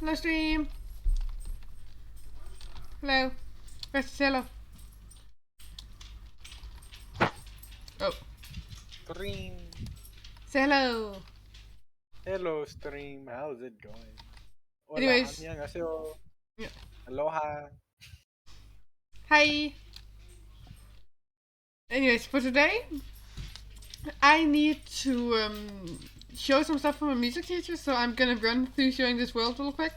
Hello, stream. Hello. Press hello. Oh. Stream. Say hello. Hello, stream. How's it going? Hola, Anyways. 안녕하세요. Yeah. Aloha. Hi. Anyways, for today, I need to show some stuff from my music teacher, so I'm gonna run through showing this world real quick.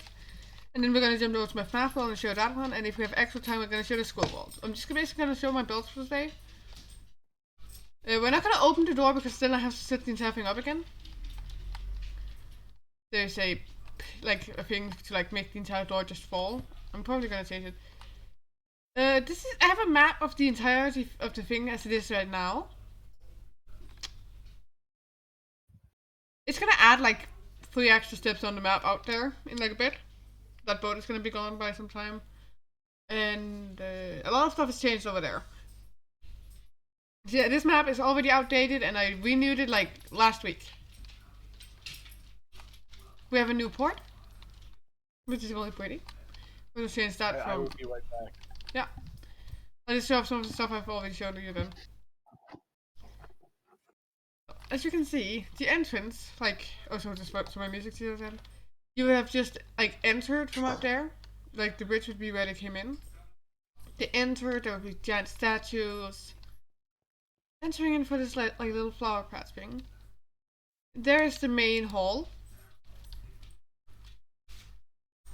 And then we're gonna jump over to my FNAF world and show that one, and if we have extra time, we're gonna show the school world. I'm just basically gonna show my builds for today. We're not gonna open the door because then I have to set the entire thing up again. There's a thing to make the entire door just fall. I'm probably gonna change it. I have a map of the entirety of the thing as it is right now. It's gonna add 3 extra steps on the map out there in a bit. That boat is gonna be gone by some time. And a lot of stuff has changed over there. So yeah, this map is already outdated and I renewed it last week. We have a new port, which is really pretty. We'll change that from... I will be right back. Yeah. I'll just show off some of the stuff I've already shown you then. As you can see, the entrance, also just spoke to my music teacher then. You would have just, entered from out there. The bridge would be where they came in. They entered, there would be giant statues. Entering in for this, little flower patch thing. There is the main hall.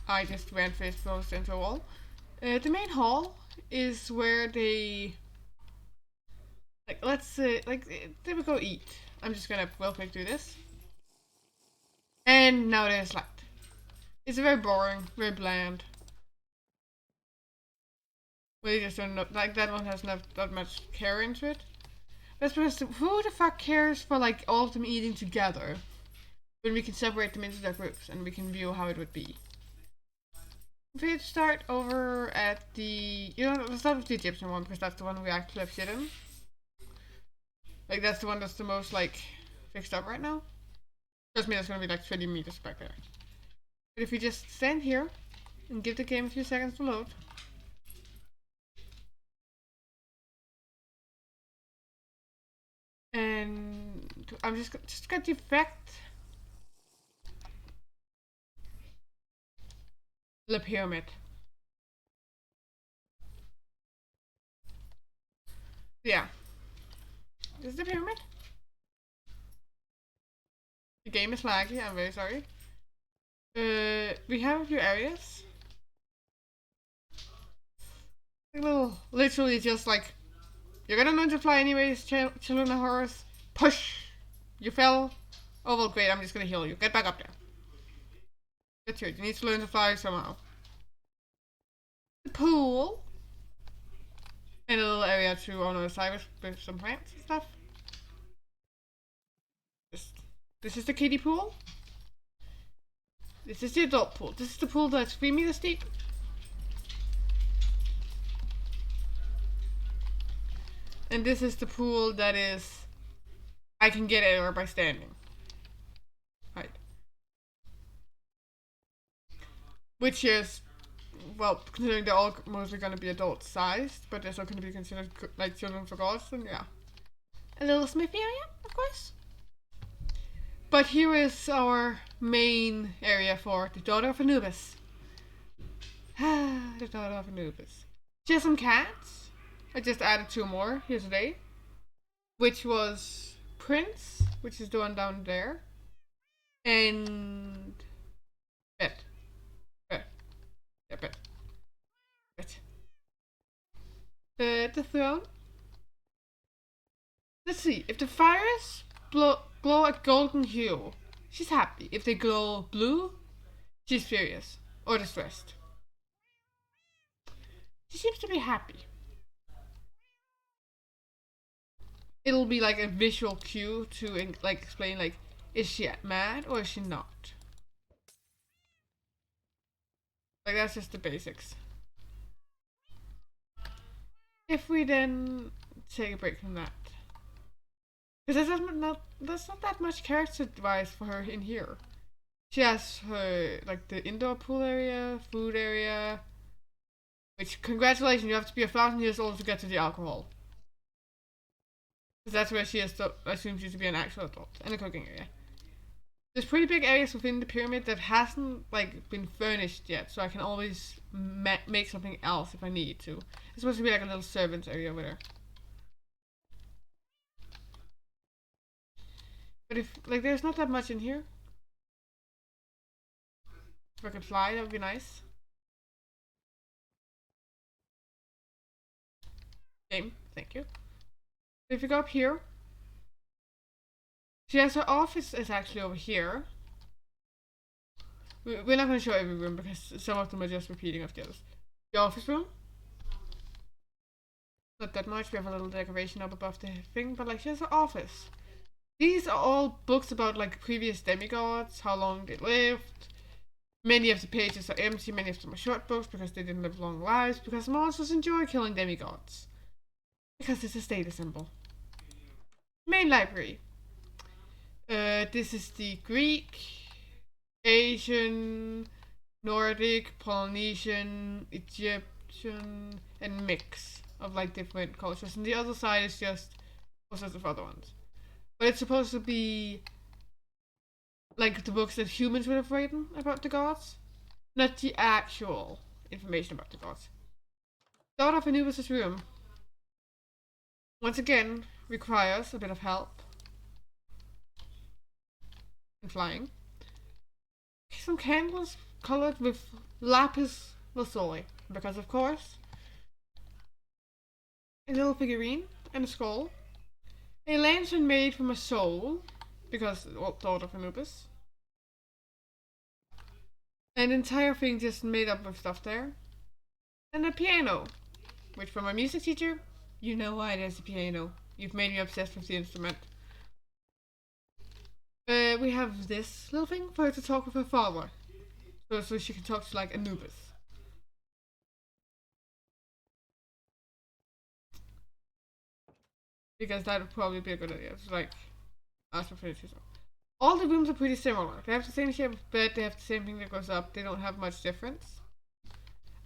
I just ran face first into a wall. The main hall is where they... let's say, they would go eat. I'm just gonna real quick do this. And now there's light. It's very boring, very bland. We just don't know, that one has not that much care into it. That's because who the fuck cares for all of them eating together? When we can separate them into their groups and we can view how it would be. If we start over at the... let's start with the Egyptian one because that's the one we actually have shit in. That's the one that's the most, fixed up right now. Trust me, that's gonna be 20 meters back there. But if we just stand here and give the game a few seconds to load. And I'm just gonna defect the pyramid. Yeah. This is the pyramid. The game is laggy, I'm very sorry. We have a few areas. Literally just you're gonna learn to fly anyways, children of horrors. Push! You fell. Oh well, great, I'm just gonna heal you. Get back up there. That's it, you need to learn to fly somehow. The pool. And a little area too on the side with some plants and stuff. This is the kiddie pool. This is the adult pool. This is the pool that's 3 meters deep. And this is the pool that is... I can get anywhere by standing. Right. Which is... well, considering they're all mostly going to be adult sized, but they're still going to be considered children for gods, then yeah. A little smith area, of course. But here is our main area for the daughter of Anubis. The daughter of Anubis. She has some cats. I just added 2 more here today. Which was Prince, which is the one down there. And... Bet. Bet. Yeah, Bet. The throne. Let's see. If the fires glow a golden hue, she's happy. If they glow blue, she's furious or distressed. She seems to be happy. It'll be a visual cue to explain is she mad or is she not? That's just the basics. If we then take a break from that. Because there's not that much character-wise for her in here. She has her, like, the indoor pool area, food area, which, congratulations, you have to be 1,000 years old to get to the alcohol. Because that's where she assumes you to be an actual adult, and the cooking area. There's pretty big areas within the pyramid that hasn't, like, been furnished yet, so I can always make something else if I need to. It's supposed to be like a little servants area over there. But if, like, there's not that much in here. If I could fly, that would be nice. Game, thank you. If you go up here, she has her office is actually over here. We're not going to show every room because some of them are just repeating of the others. The office room. Not that much. We have a little decoration up above the thing, but like she has her office. These are all books about like previous demigods, how long they lived. Many of the pages are empty, many of them are short books because they didn't live long lives, because monsters enjoy killing demigods. Because it's a status symbol. Main library. This is the Greek, Asian, Nordic, Polynesian, Egyptian, and mix of like different cultures. And the other side is just all sorts of other ones. But it's supposed to be like the books that humans would have written about the gods, not the actual information about the gods. Daughter of Anubis' room, once again, requires a bit of help in flying. Some candles colored with lapis lazuli, because of course. A little figurine and a skull. A lantern made from a soul, because Daughter of Anubis. An entire thing just made up of stuff there. And a piano, which from my music teacher, you know why there's a piano. You've made me obsessed with the instrument. We have this little thing for her to talk with her father. So she can talk to like Anubis. Because that would probably be a good idea. It's like ask for finish. All the rooms are pretty similar. They have the same shape of bed, they have the same thing that goes up, they don't have much difference.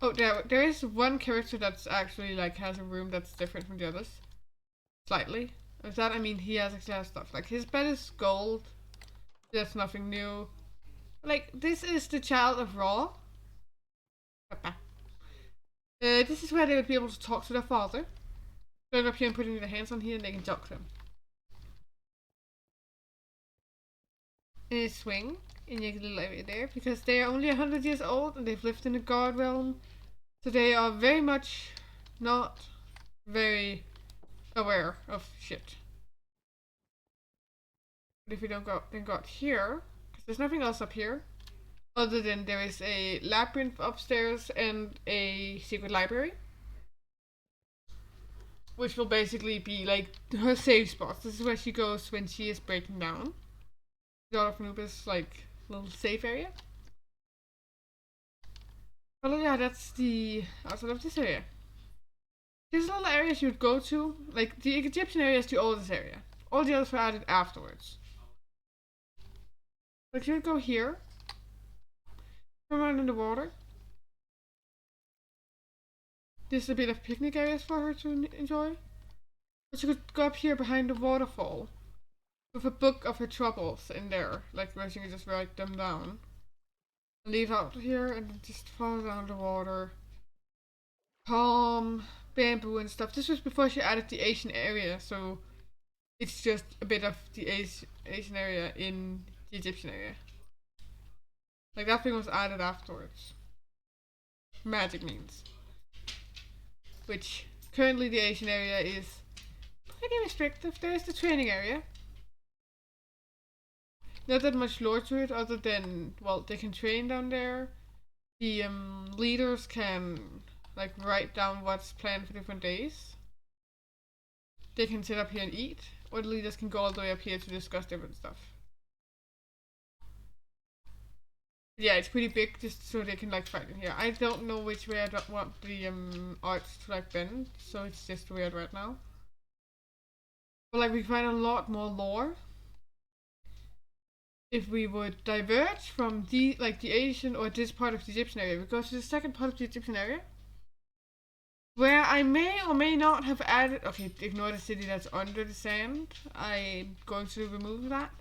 Oh, there is one character that's actually like has a room that's different from the others. Slightly. With that I mean he actually has stuff. Like his bed is gold. That's nothing new. Like this is the child of Ra. This is where they would be able to talk to their father. Going up here and putting their hands on here and they can talk to him. And a swing in your little area there because they are only 100 years old and they've lived in the god realm. So they are very much not very aware of shit. But if we don't go, then go up here, because there's nothing else up here. Other than there is a labyrinth upstairs and a secret library. Which will basically be like her safe spot. This is where she goes when she is breaking down. Daughter of Anubis, like, little safe area. Well, yeah, that's the outside of this area. There's little areas you'd go to. Like, the Egyptian area is the oldest area. All the others were added afterwards. But you'd go here. Come around in the water. There's a bit of picnic areas for her to enjoy. But you could go up here behind the waterfall. With a book of her troubles in there. Like, where she can just write them down. Leave out here and just fall down the water. Palm, bamboo and stuff. This was before she added the Asian area, so it's just a bit of the Asian area in the Egyptian area. Like that thing was added afterwards. Magic means. Which currently the Asian area is pretty restrictive. There is the training area. Not that much lore to it other than, well, they can train down there. The leaders can like write down what's planned for different days. They can sit up here and eat, or the leaders can go all the way up here to discuss different stuff. Yeah, it's pretty big just so they can like fight in here. I don't know which way I don't want the arts to like bend, so it's just weird right now. But like we find a lot more lore if we would diverge from the Asian or this part of the Egyptian area, we go to the second part of the Egyptian area, where I may or may not have added. Okay, ignore the city that's under the sand. I'm going to remove that.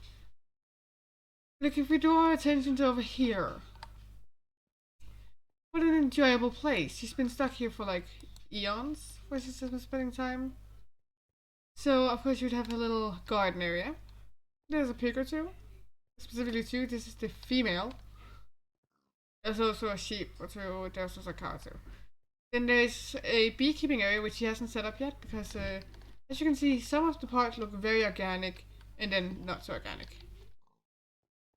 Look, if we draw our attention to over here, what an enjoyable place. She's been stuck here for like eons, where she's just been spending time. So of course you'd have a little garden area. There's a pig or two, specifically two. This is the female. There's also a sheep or two. There's also a cow too. Then there's a beekeeping area which she hasn't set up yet because, as you can see, some of the parts look very organic and then not so organic.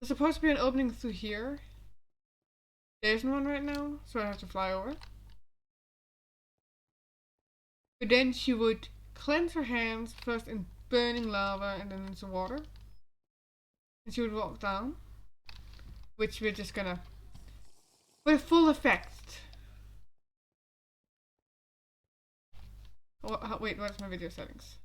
There's supposed to be an opening through here. There isn't one right now, so I have to fly over. But then she would cleanse her hands first in burning lava and then into water. And she would walk down, which we're just gonna, with full effect. Oh, wait, what's my video settings?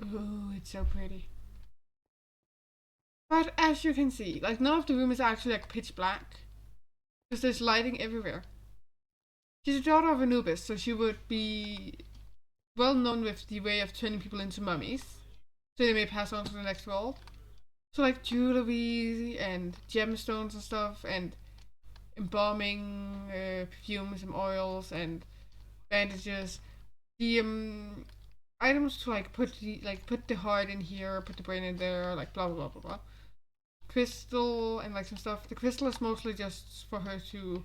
Oh, it's so pretty. But as you can see, like none of the room is actually like pitch black. Because there's lighting everywhere. She's a daughter of Anubis, so she would be well known with the way of turning people into mummies. So they may pass on to the next world. So like jewelry and gemstones and stuff and embalming, perfumes and oils and bandages. The items to like put the heart in here, put the brain in there, like blah blah blah blah blah. Crystal and like some stuff. The crystal is mostly just for her to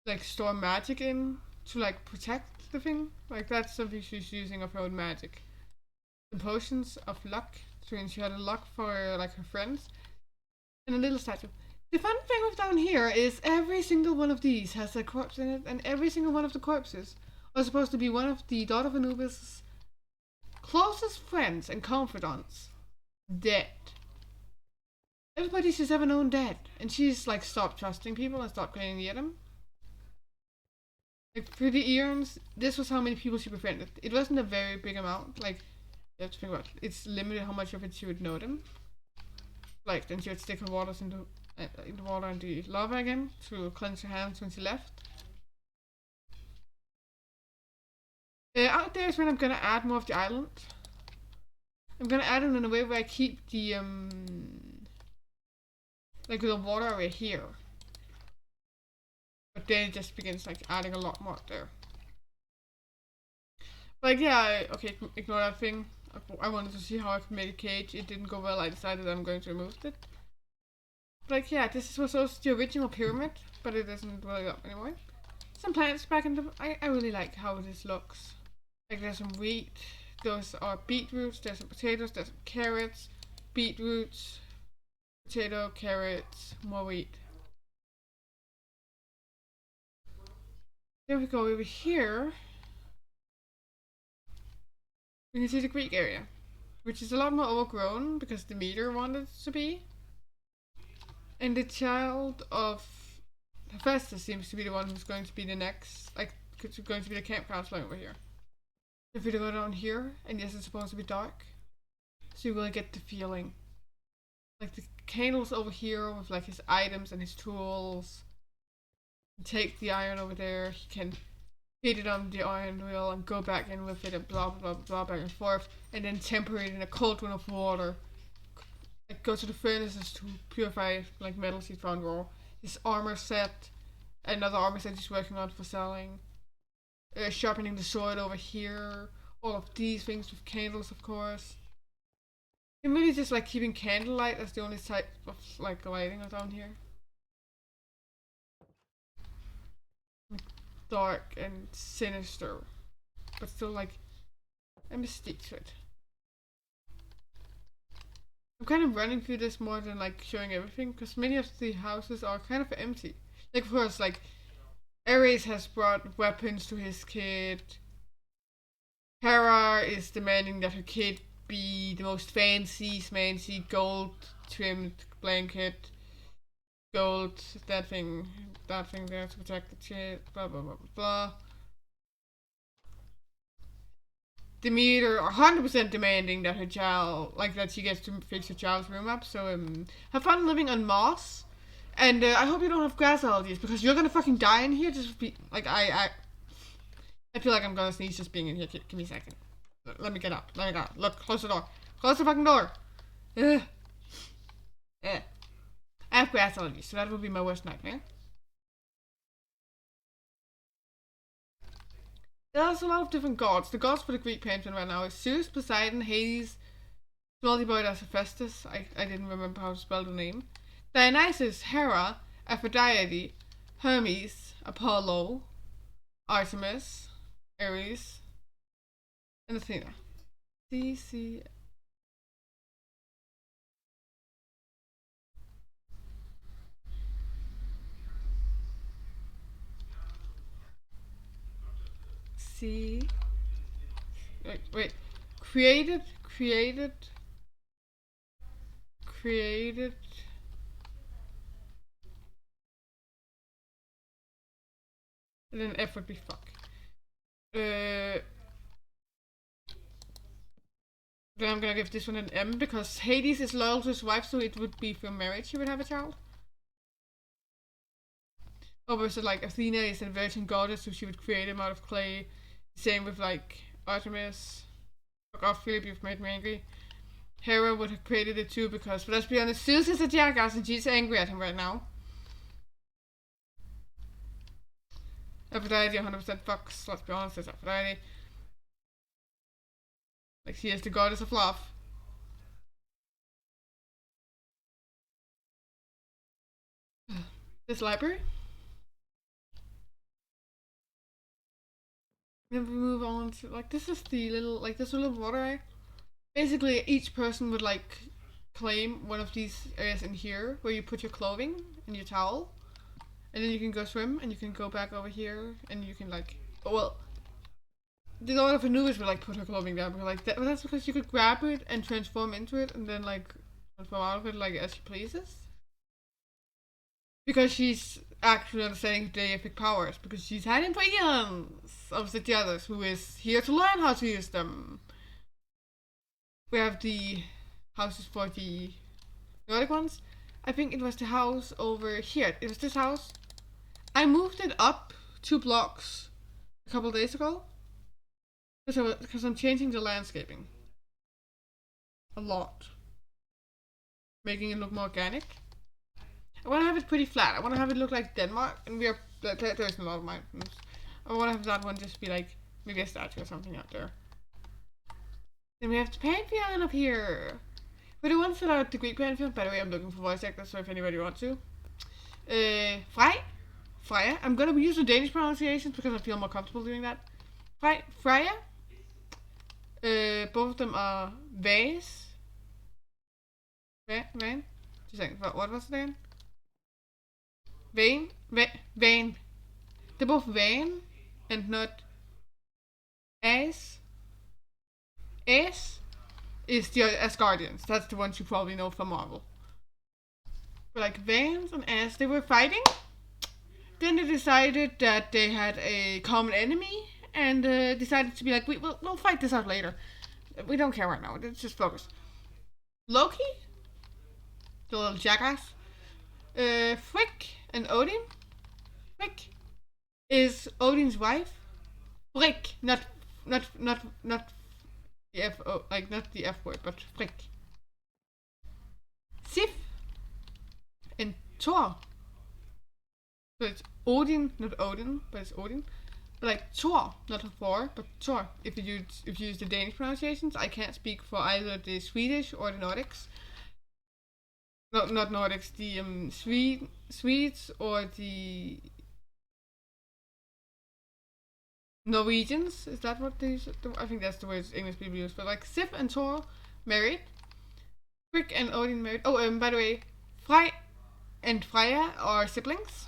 like store magic in to like protect the thing. Like that's something she's using of her own magic. The potions of luck to ensure the luck for like her friends. And a little statue. The fun thing with down here is every single one of these has a corpse in it, and every single one of the corpses are supposed to be one of the daughter of Anubis' closest friends and confidants dead. Everybody she's ever known dead, and she's like stopped trusting people and stopped going near them. Like for the eons, this was how many people she befriended. It wasn't a very big amount. Like you have to think about it. It's limited how much of it she would know them. Like then she would stick her waters into the water and the lava again to cleanse her hands when she left. Out there is when I'm gonna add more of the island. I'm gonna add it in a way where I keep the like the water area here. But then it just begins like adding a lot more there. Like yeah, okay, ignore that thing. I wanted to see how I could make a cage. It didn't go well. I decided I'm going to remove it. Like yeah, this was also the original pyramid, but it isn't really up anymore. Some plants back in the. I really like how this looks. Like there's some wheat. Those are beetroots. There's some potatoes. There's some carrots, beetroots, potato, carrots, more wheat. There we go. Over here, we can see the Greek area, which is a lot more overgrown because the meter wanted it to be. And the child of Hephaestus seems to be the one who's going to be the next, like, going to be the camp counselor over here. If we go down here, and yes, it's supposed to be dark, so you will get the feeling. Like the candles over here with like his items and his tools. Take the iron over there, he can heat it on the iron wheel and go back in with it and blah blah blah blah back and forth, and then temper it in a cauldron of water. Like go to the furnaces to purify like metals he found raw. His armor set, another armor set he's working on for selling. Sharpening the sword over here. All of these things with candles, of course. And really just like keeping candlelight as the only type of like lighting down here. Dark and sinister, but still like a mystique to it. I'm kind of running through this more than like showing everything because many of the houses are kind of empty. Like of course, like Ares has brought weapons to his kid. Hera is demanding that her kid be the most fancy gold trimmed blanket. Gold, that thing there to protect the kid, blah blah blah blah blah. Demeter are 100% demanding that her child, like that she gets to fix her child's room up. So have fun living on moss, and I hope you don't have grass allergies because you're gonna fucking die in here. Just be like I feel like I'm gonna sneeze just being in here. Give me a second. Let me get up. Let me get up. Look, close the door. Close the fucking door. Ugh. I have grass allergies, so that would be my worst nightmare. There's a lot of different gods. The gods for the Greek pantheon right now is Zeus, Poseidon, Hades, Smeltyboy, Hephaestus. I didn't remember how to spell the name. Dionysus, Hera, Aphrodite, Hermes, Apollo, Artemis, Ares, and Athena. C. Wait. Created. And then F would be fuck. Then I'm gonna give this one an M because Hades is loyal to his wife, so it would be for marriage he would have a child. Obviously, like Athena is a virgin goddess, so she would create him out of clay. Same with like Artemis. Fuck off, Philip, you've made me angry. Hera would have created it too because, but let's be honest, Zeus is a jackass and she's angry at him right now. Aphrodite 100% fucks, let's be honest, it's Aphrodite. Like she is the goddess of love. This library. Then we move on to like this is the little like this little water area. Basically each person would like claim one of these areas in here where you put your clothing and your towel. And then you can go swim and you can go back over here and you can like the Lord of Anubis would like put her clothing down because like that's because you could grab it and transform into it and then like transform out of it like as she pleases. Because she's actually understanding deific powers because she's had influence of the others who is here to learn how to use them. We have the houses for the Nordic ones. I think it was the house over here. It was this house. I moved it up 2 blocks a couple days ago because I'm changing the landscaping a lot, making it look more organic. I want to have it pretty flat. I want to have it look like Denmark, and there's a lot of mountains. I want to have that one just be like maybe a statue or something out there. Then we have the Pantheon up here. For the ones that are at the Greek Pantheon, by the way, I'm looking for voice actors, so if anybody wants to. Freya. I'm gonna use the Danish pronunciations because I feel more comfortable doing that. Freya. Both of them are Vase. Van? Just a second, what was it again? Vane? They're both Van and not As. As is the Asgardians. That's the ones you probably know from Marvel. But like Vans and As, they were fighting. Then they decided that they had a common enemy and decided to be like, we'll fight this out later. We don't care right now. Let's just focus. Loki, the little jackass. Frigg and Odin. Frigg is Odin's wife. Frigg, not the F, like not the F word, but Frigg. Sif and Thor. So it's Odin, not Odin, but it's Odin. But like Thor, not Thor, but Thor. If you use the Danish pronunciations, I can't speak for either the Swedish or the Nordics. No, not Nordics. The Swedes or the Norwegians. Is that what they? I think that's the words English people use. But like Sif and Thor married. Frigg and Odin married. Oh, by the way, Frey and Freya are siblings.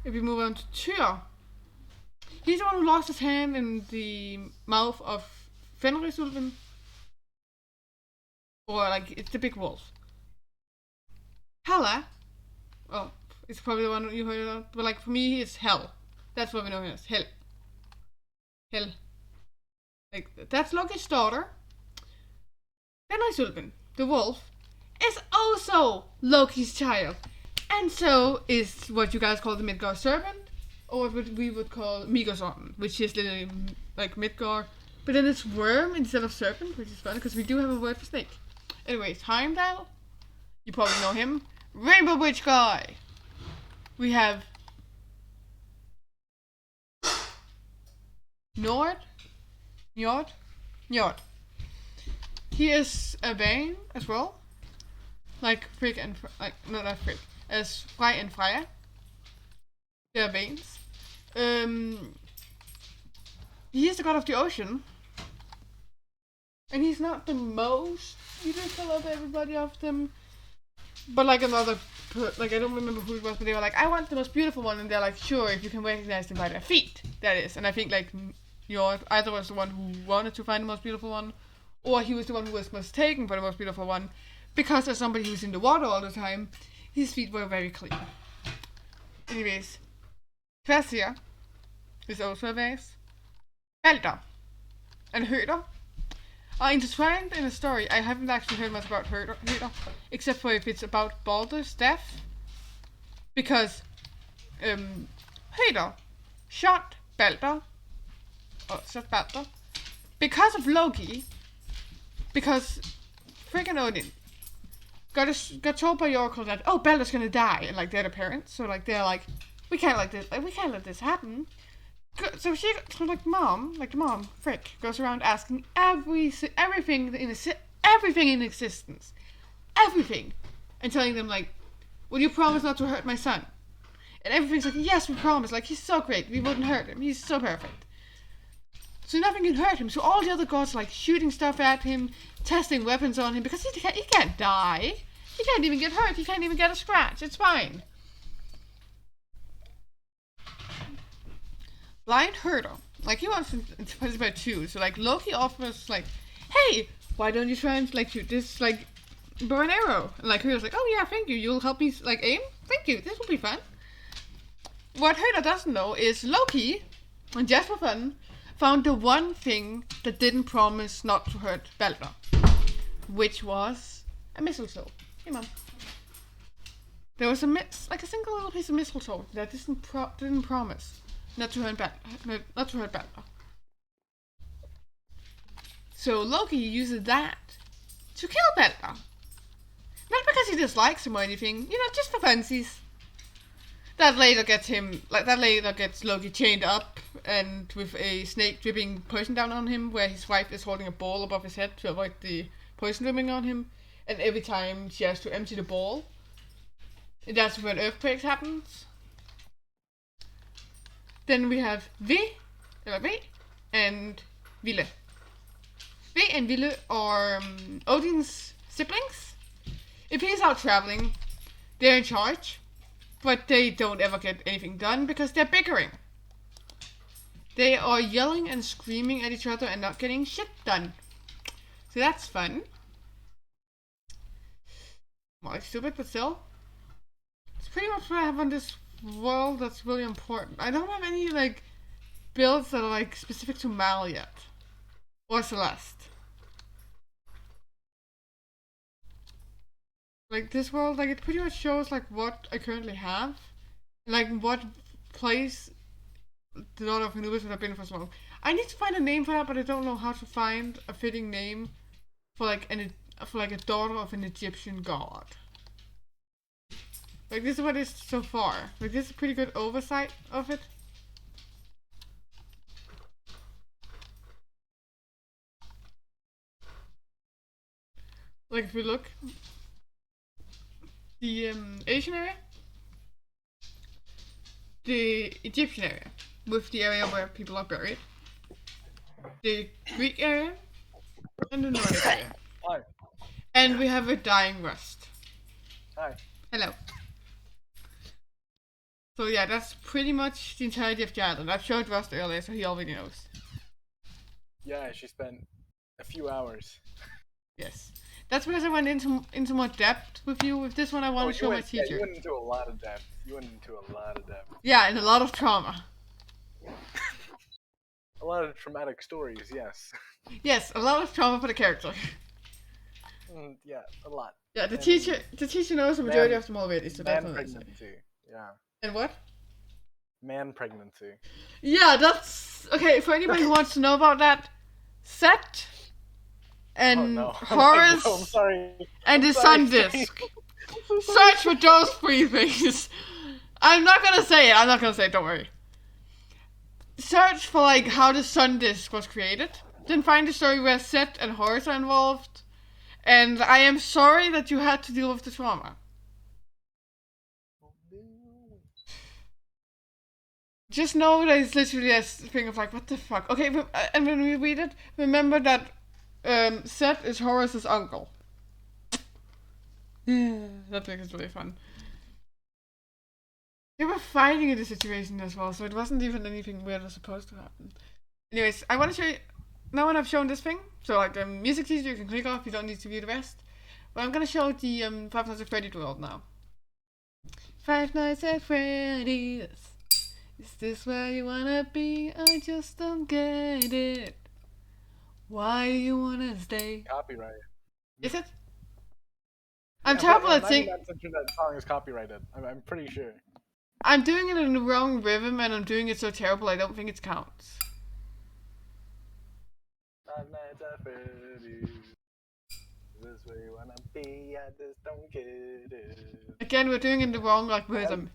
If we move on to Tyr, he's the one who lost his hand in the mouth of Fenrisulven. Or like, it's the big wolf. Hela, oh, it's probably the one you heard of, but like for me it's Hel. That's what we know him as, Hel. Like, that's Loki's daughter. Then Isulven, the wolf, is also Loki's child. And so is what you guys call the Midgard serpent, or what we would call Migosson, which is literally like Midgard. But then it's worm instead of serpent, which is funny because we do have a word for snake. Anyways, Heimdall, you probably know him. Rainbow Witch guy. We have Njord. He is a Bane as well. Like Frigg and not Frigg, as Frey and Freya. They are Banes. He is the god of the ocean. And he's not the most beautiful of everybody of them. But like another, like I don't remember who it was, but they were like, I want the most beautiful one. And they're like, sure, if you can recognize them by their feet. That is. And I think like Njord either was the one who wanted to find the most beautiful one, or he was the one who was mistaken for the most beautiful one. Because as somebody who's in the water all the time, his feet were very clean. Anyways, Kvasir is also a vase. Balder and Høder are intertwined in a story. I haven't actually heard much about Høder, except for if it's about Baldur's death. Because Høder shot Balder, because of Loki. Because freaking Odin got told by Oracle that Balder's gonna die, and like they're the parents, so like they're like, we can't let this happen. So the mom, Frick, goes around asking everything in existence, everything, and telling them like, will you promise not to hurt my son? And everything's like, yes, we promise. Like, he's so great, we wouldn't hurt him. He's so perfect. So nothing can hurt him. So all the other gods like shooting stuff at him, testing weapons on him, because he can't die. He can't even get hurt. He can't even get a scratch. It's fine. Blind Hurdle. Like, he wants to participate too. So like Loki offers like, hey, why don't you try and like shoot this like bow and arrow? And like Hurdle's like, oh yeah, thank you. You'll help me like aim? Thank you. This will be fun. What Hurdle doesn't know is Loki, and just for fun, found the one thing that didn't promise not to hurt Balder, which was a mistletoe. Hey, Mom. There was a single little piece of mistletoe that didn't promise not to hurt Balder. So Loki uses that to kill Balder. Not because he dislikes him or anything, just for fancies. That later gets Loki chained up and with a snake dripping poison down on him, where his wife is holding a ball above his head to avoid the poison dripping on him. And every time she has to empty the ball, that's when earthquakes happens. Then we have V and Ville. V and Ville are Odin's siblings. If he's out traveling, they're in charge. But they don't ever get anything done because they're bickering. They are yelling and screaming at each other and not getting shit done. So that's fun. Well, it's stupid, but still. It's pretty much what I have on this world that's really important. I don't have any, like, builds that are, like, specific to Mal yet. Or Celeste. Like, this world, like, it pretty much shows, like, what I currently have. Like, what place the Daughter of Anubis would have been for so long. I need to find a name for that, but I don't know how to find a fitting name for, like, a daughter of an Egyptian god. Like, this is what it is so far. Like, this is a pretty good oversight of it. Like, if we look, the Asian area, the Egyptian area, with the area where people are buried, the Greek area, and the Nordic area. Hi. And we have a dying rust. Hi. Hello. So yeah, that's pretty much the entirety of the island. I've showed Rust earlier, so he already knows. Yeah, she spent a few hours. Yes. That's because I went into more depth with you. With this one, I want to show my teacher. Yeah, you went into a lot of depth. Yeah, and a lot of trauma. A lot of traumatic stories, yes. Yes, a lot of trauma for the character. Yeah, a lot. Yeah, the And teacher knows the majority of them already, so that's man what I say. pregnancy. Yeah. And what? Man pregnancy. Yeah, that's okay. For anybody who wants to know about that, Set and Oh no. Horace I'm sorry. and I'm the sorry, Sun Steve. Disk. I'm so sorry. Search for those three things. I'm not gonna say it. I'm not gonna say it. Don't worry. Search for like how the Sun Disk was created. Then find the story where Set and Horace are involved. And I am sorry that you had to deal with the trauma. Just know that it's literally a thing of like, what the fuck? Okay, and when we read it, remember that Seth is Horace's uncle. That makes it really fun. They were fighting in the situation as well, so it wasn't even anything weird was supposed to happen. Anyways, I want to show you. Now when I've shown this thing, so like the music teaser you can click off, you don't need to view the rest. But I'm gonna show the Five Nights at Freddy's world now. Five Nights at Freddy's. Is this where you wanna be? I just don't get it. Why do you wanna stay? Copyright. Is it? I'm terrible at singing. That song is copyrighted. I'm pretty sure. I'm doing it in the wrong rhythm and I'm doing it so terrible I don't think it counts. Five Nights at Freddy's. Is this where you wanna be? I just don't get it. Again, we're doing it in the wrong like rhythm.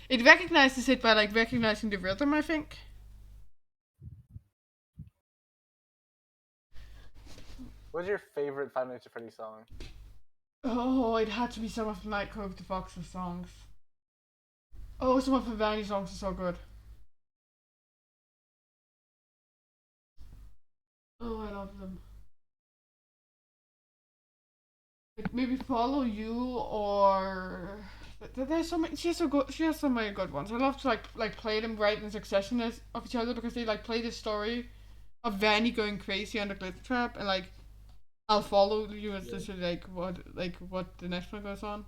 It recognizes it by like recognizing the rhythm, I think. What's your favorite Five Nights at Freddy's song? Oh, it had to be some of the Nightclub with the Foxes songs. Oh, some of the Vanny songs are so good. Oh, I love them. Like maybe Follow You or there's so many. She has so many good ones. I love to like play them right in succession of each other because they like play the story of Vanny going crazy on the glitch trap and like I'll Follow You as literally like what the next one goes on.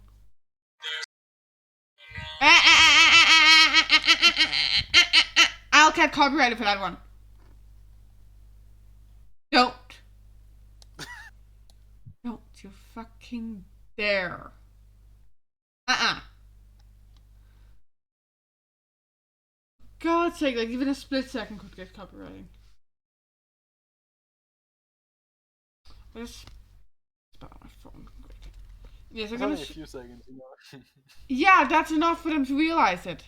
I'll get copyrighted for that one. Don't you fucking dare. God's sake, like even a split second could get copywriting. Where's on my phone? Great. Yes, I'm gonna. Only a few seconds, you know. Yeah, that's enough for them to realize it.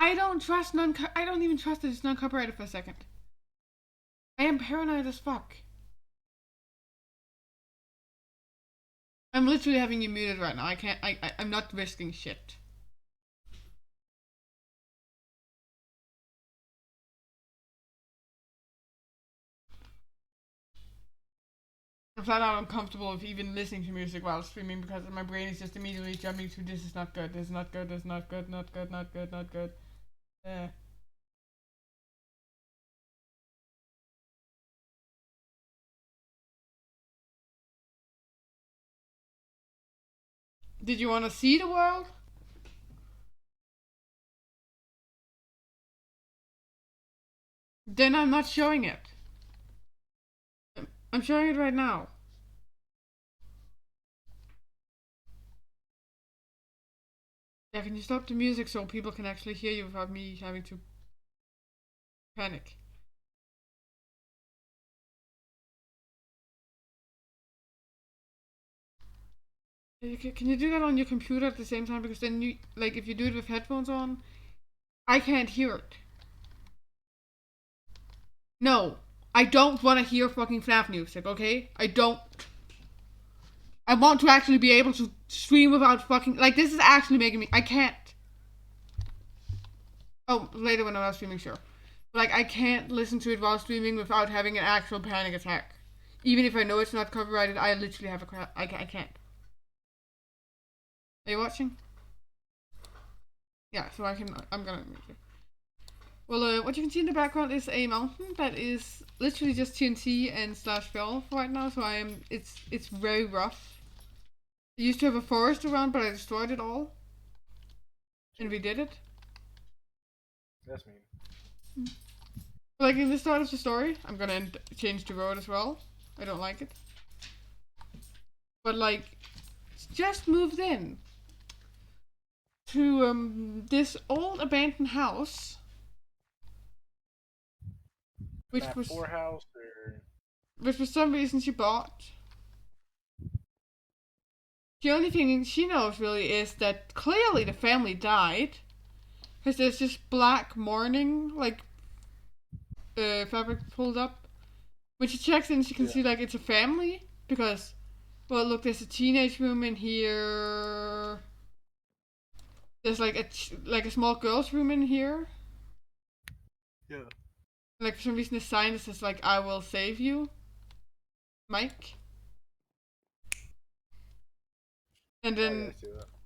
I don't trust I don't even trust that it's non-copyrighted for a second. I am paranoid as fuck. I'm literally having you muted right now. I can't. I'm not risking shit. I'm flat out uncomfortable with even listening to music while streaming because my brain is just immediately jumping to this is not good, this is not good, this is not good, not good, not good, not good. Did you want to see the world? Then I'm not showing it. I'm showing it right now. Yeah, can you stop the music so people can actually hear you without me having to panic? Can you do that on your computer at the same time? Because then you, like, if you do it with headphones on, I can't hear it. No, I don't want to hear fucking FNAF music, okay? I don't. I want to actually be able to stream without fucking, like, this is actually making me, I can't. Oh, later when I'm not streaming, sure. But, like, I can't listen to it while streaming without having an actual panic attack. Even if I know it's not copyrighted, I literally have I can't. Are you watching? Yeah, so I'm gonna mute you. Well, what you can see in the background is a mountain that is literally just TNT and slash fell right now. So it's very rough. I used to have a forest around, but I destroyed it all, and we did it. That's mean. Like in the start of the story, I'm gonna change the road as well. I don't like it. But like, just moved in to this old abandoned house, which Map was 4 house or which for some reason she bought. The only thing she knows really is that clearly the family died, because there's this black mourning like fabric pulled up. When she checks in, she can see like it's a family because, well, look, there's a teenage room in here. There's like a small girl's room in here. yeah. Like for some reason, the sign that says like "I will save you, Mike." And then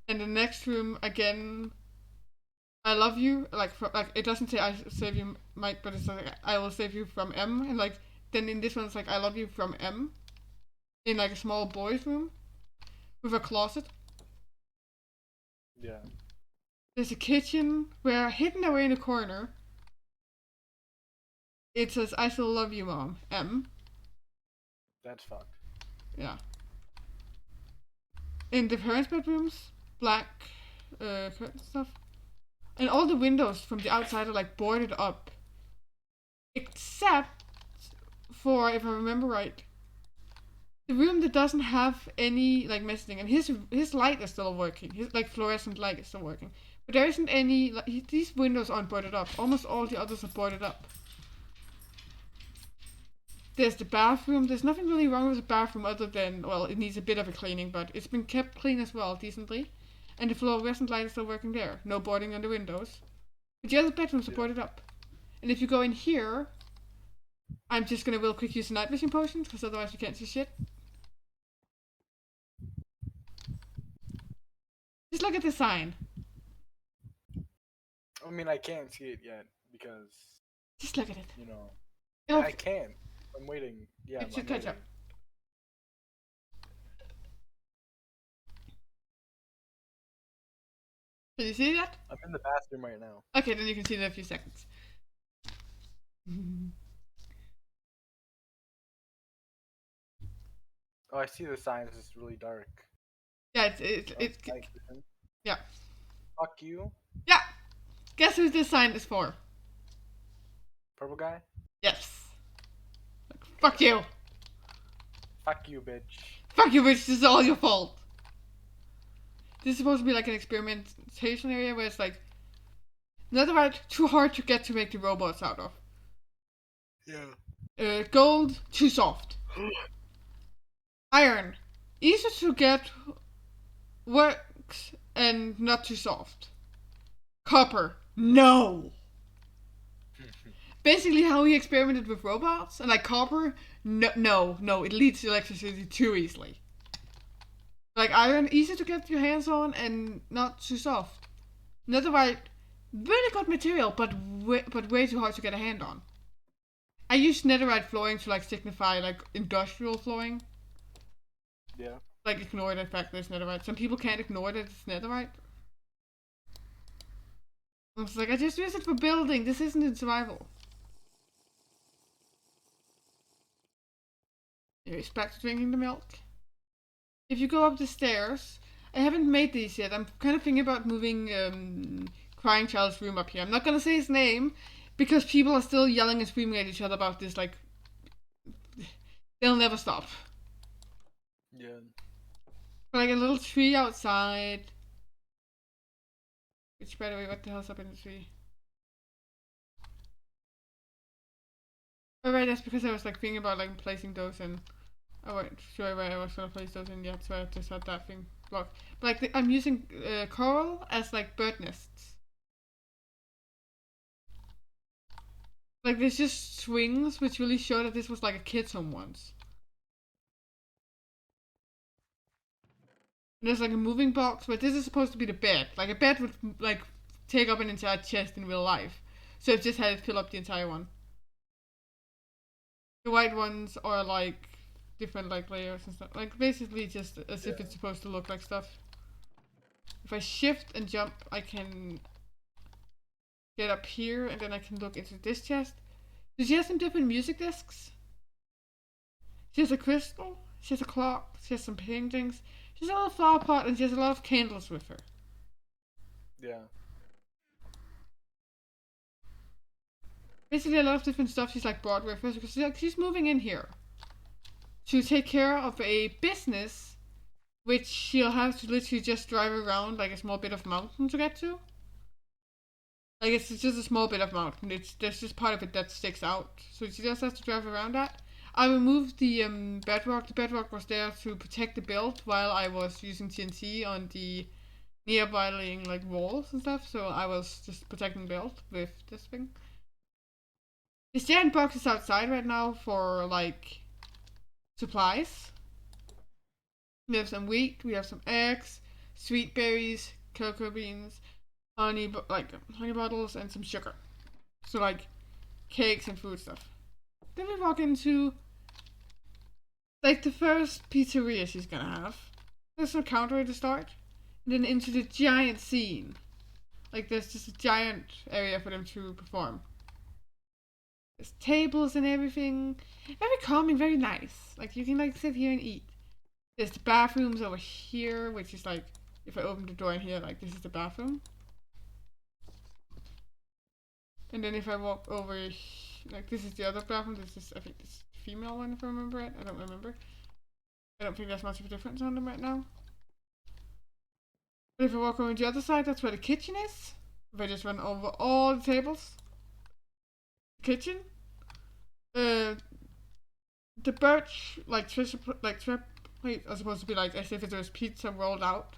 in the next room again, "I love you." Like it doesn't say "I save you, Mike," but it's like "I will save you from M." And like then in this one, it's like "I love you from M," in like a small boy's room with a closet. Yeah. There's a kitchen where hidden away in a corner it says "I still love you, Mom, M." That's fucked. Yeah. In the parents' bedrooms, black curtain stuff. And all the windows from the outside are like boarded up. Except for, if I remember right, the room that doesn't have any like messaging, and his light is still working. His like fluorescent light is still working. But there isn't any like these windows aren't boarded up. Almost all the others are boarded up. There's the bathroom. There's nothing really wrong with the bathroom other than, well, it needs a bit of a cleaning, but it's been kept clean as well, decently. And the fluorescent light is still working there. No boarding on the windows. But the other bedrooms are boarded up. And if you go in here, I'm just gonna real quick use a night vision potion, because otherwise you can't see shit. Just look at the sign. I mean, I can't see it yet because. Just look at it. You know. It'll, I can't. I'm waiting. Yeah, it should catch up. Can you see that? I'm in the bathroom right now. Okay, then you can see it in a few seconds. Oh, I see the signs. It's really dark. Yeah, it's yeah. Fuck you. Yeah. Guess who this sign is for? Purple guy? Yes. Fuck you. Fuck you, bitch. Fuck you, bitch. This is all your fault. This is supposed to be like an experimentation area where it's like netherite too hard to get to make the robots out of. Yeah. Gold too soft. Iron easy to get, works and not too soft. Copper no. Basically, how he experimented with robots and like copper, no, it leads to electricity too easily. Like iron, easy to get your hands on and not too soft. Netherite, really good material, but way too hard to get a hand on. I use netherite flooring to like signify like industrial flooring. Yeah. Like ignore the fact that it's netherite. Some people can't ignore that it's netherite. I was like, I just use it for building. This isn't in survival. Anyways, back to drinking the milk. If you go up the stairs, I haven't made these yet. I'm kind of thinking about moving Crying Child's room up here. I'm not gonna say his name because people are still yelling and screaming at each other about this. Like, they'll never stop. Yeah. Like a little tree outside. Which, by the way, what the hell's up in the tree? Oh right, that's because I was like thinking about like placing those in. I wasn't sure where I was gonna place those in yet, so I just had that thing blocked. But like I'm using coral as like bird nests. Like there's just swings, which really show that this was like a kid's home once. And there's like a moving box, but this is supposed to be the bed. Like a bed would like take up an entire chest in real life. So I've just had it fill up the entire one. The white ones are like different like layers and stuff. Like basically just as if it's supposed to look like stuff. If I shift and jump, I can get up here and then I can look into this chest. So she has some different music discs. She has a crystal, she has a clock, she has some paintings, she has a little flower pot, and she has a lot of candles with her. Yeah. Basically a lot of different stuff she's like brought with her because she's moving in here to take care of a business which she'll have to literally just drive around like a small bit of mountain to get to. Like it's just a small bit of mountain. There's just part of it that sticks out, so she just has to drive around that. I removed the bedrock. The bedrock was there to protect the build while I was using TNT on the nearby like walls and stuff. So I was just protecting the build with this thing. This giant box is outside right now for like supplies. We have some wheat. We have some eggs, sweet berries, cocoa beans, honey bottles, and some sugar. So like cakes and food stuff. Then we walk into like the first pizzeria she's gonna have. There's a counter at the start. And then into the giant scene. Like there's just a giant area for them to perform. There's tables and everything. Very calming, very nice. Like you can like sit here and eat. There's the bathrooms over here, which is like if I open the door in here, like this is the bathroom. And then if I walk over, like this is the other bathroom. This is I think this female one if I remember it. I don't remember. I don't think there's much of a difference on them right now. But if I walk over to the other side, that's where the kitchen is. If I just run over all the tables. Kitchen. The birch trap plate are supposed to be like as if it was pizza rolled out.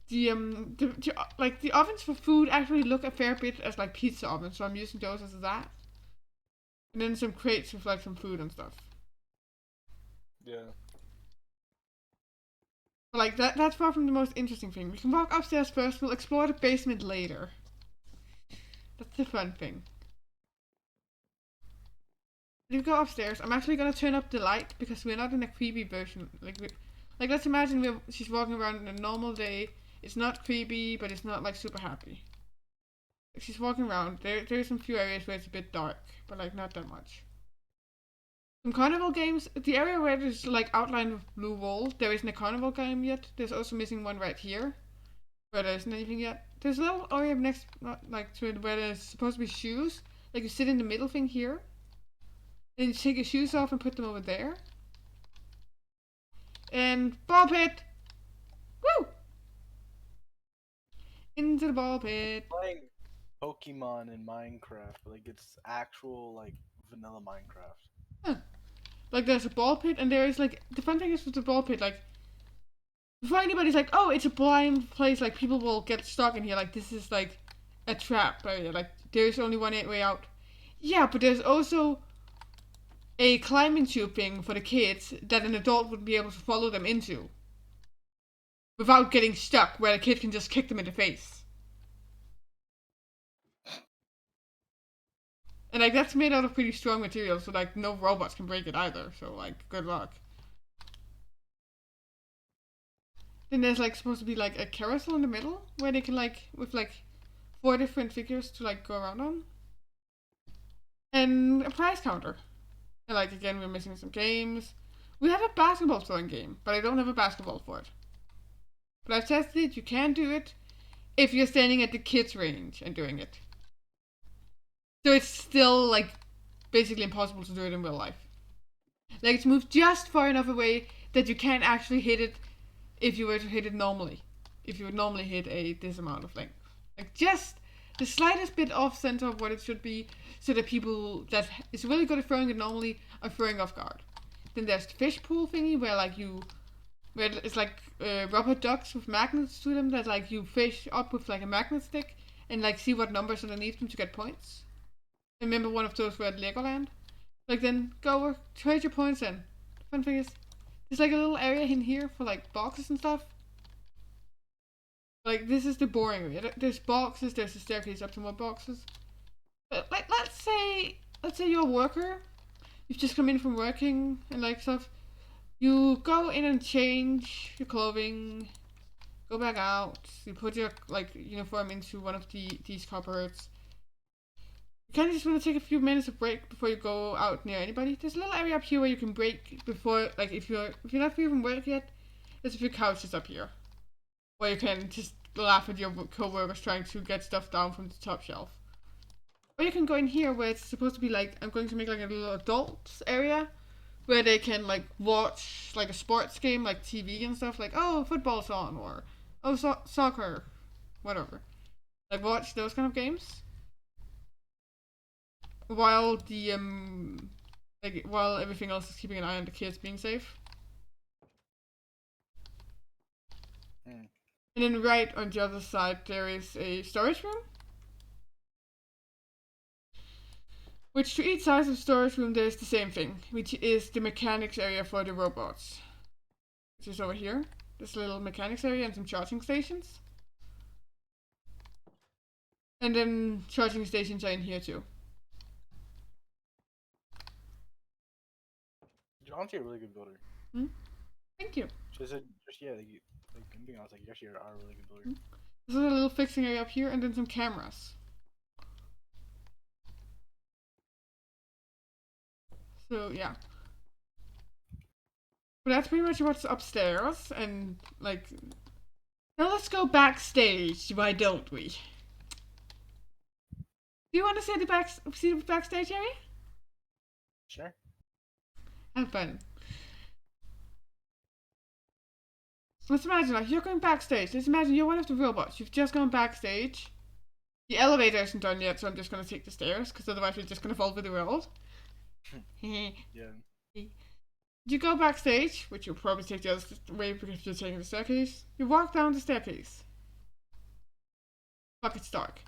The the ovens for food actually look a fair bit as like pizza ovens, so I'm using those as that. And then some crates with like some food and stuff. Yeah. But like that's far from the most interesting thing. We can walk upstairs first, we'll explore the basement later. That's the fun thing. If we go upstairs, I'm actually gonna turn up the light because we're not in a creepy version. Like let's imagine she's walking around in a normal day. It's not creepy, but it's not like super happy. Like, she's walking around. There's some few areas where it's a bit dark, but like not that much. Some carnival games. The area where there's like outlined with blue walls, there isn't a carnival game yet. There's also missing one right here, where there isn't anything yet. There's a little area next, like to it, where there's supposed to be shoes. Like you sit in the middle thing here, and you take your shoes off and put them over there. And ball pit. Woo! Into the ball pit. Playing Pokemon in Minecraft, like it's actual like vanilla Minecraft. Huh. Like there's a ball pit, and there is like the fun thing is with the ball pit, like before anybody's like, oh, it's a blind place, like people will get stuck in here, like this is like a trap area, like there's only one way out. Yeah, but there's also a climbing tube thing for the kids that an adult would be able to follow them into without getting stuck, where the kid can just kick them in the face. And like that's made out of pretty strong material, so like no robots can break it either, so like good luck. Then there's like supposed to be like a carousel in the middle where they can like with like 4 different figures to like go around on. And a prize counter. And like again we're missing some games. We have a basketball throwing game, but I don't have a basketball for it. But I've tested it, you can do it if you're standing at the kids' range and doing it. So it's still like basically impossible to do it in real life. Like it's moved just far enough away that you can't actually hit it if you were to hit it normally. If you would normally hit this amount of length. Like just the slightest bit off center of what it should be, so that people that is really good at throwing it normally are throwing off guard. Then there's the fish pool thingy where it's like rubber ducks with magnets to them that like you fish up with like a magnet stick and like see what numbers underneath them to get points. Remember one of those were at Legoland? Like then go trade your points in. The fun thing is there's like a little area in here for like boxes and stuff. Like, this is the boring area. There's boxes, there's a staircase up to more boxes. But, like, let's say you're a worker. You've just come in from working and, like, stuff. You go in and change your clothing, go back out, you put your, like, uniform into one of these cupboards. You kind of just want to take a few minutes of break before you go out near anybody. There's a little area up here where you can break before, like, if you're not free from work yet, there's a few couches up here where you can just laugh at your co-workers trying to get stuff down from the top shelf. Or you can go in here where it's supposed to be like, I'm going to make like a little adults area where they can like watch like a sports game, like TV and stuff, like, oh, football's on, or oh, soccer, whatever. Like, watch those kind of games. While the, while everything else is keeping an eye on the kids being safe. Mm. And then right on the other side, there is a storage room. Which to each side of the storage room, there's the same thing, which is the mechanics area for the robots. Which is over here. This little mechanics area and some charging stations. And then charging stations are in here too. You're honestly a really good builder. Thank you. Just yeah, like anything else, like you actually are a really good builder. There's a little fixing area up here and then some cameras. So yeah. But that's pretty much what's upstairs, and like, now let's go backstage. Why don't we? Do you want to see the backstage area? Sure. Have fun. Let's imagine, like, you're going backstage. Let's imagine you're one of the robots. You've just gone backstage. The elevator isn't done yet, so I'm just going to take the stairs, because otherwise we're just going to fall with the world. Yeah. You go backstage, which you'll probably take the other way because you're taking the staircase. You walk down the staircase. Fuck, it's dark.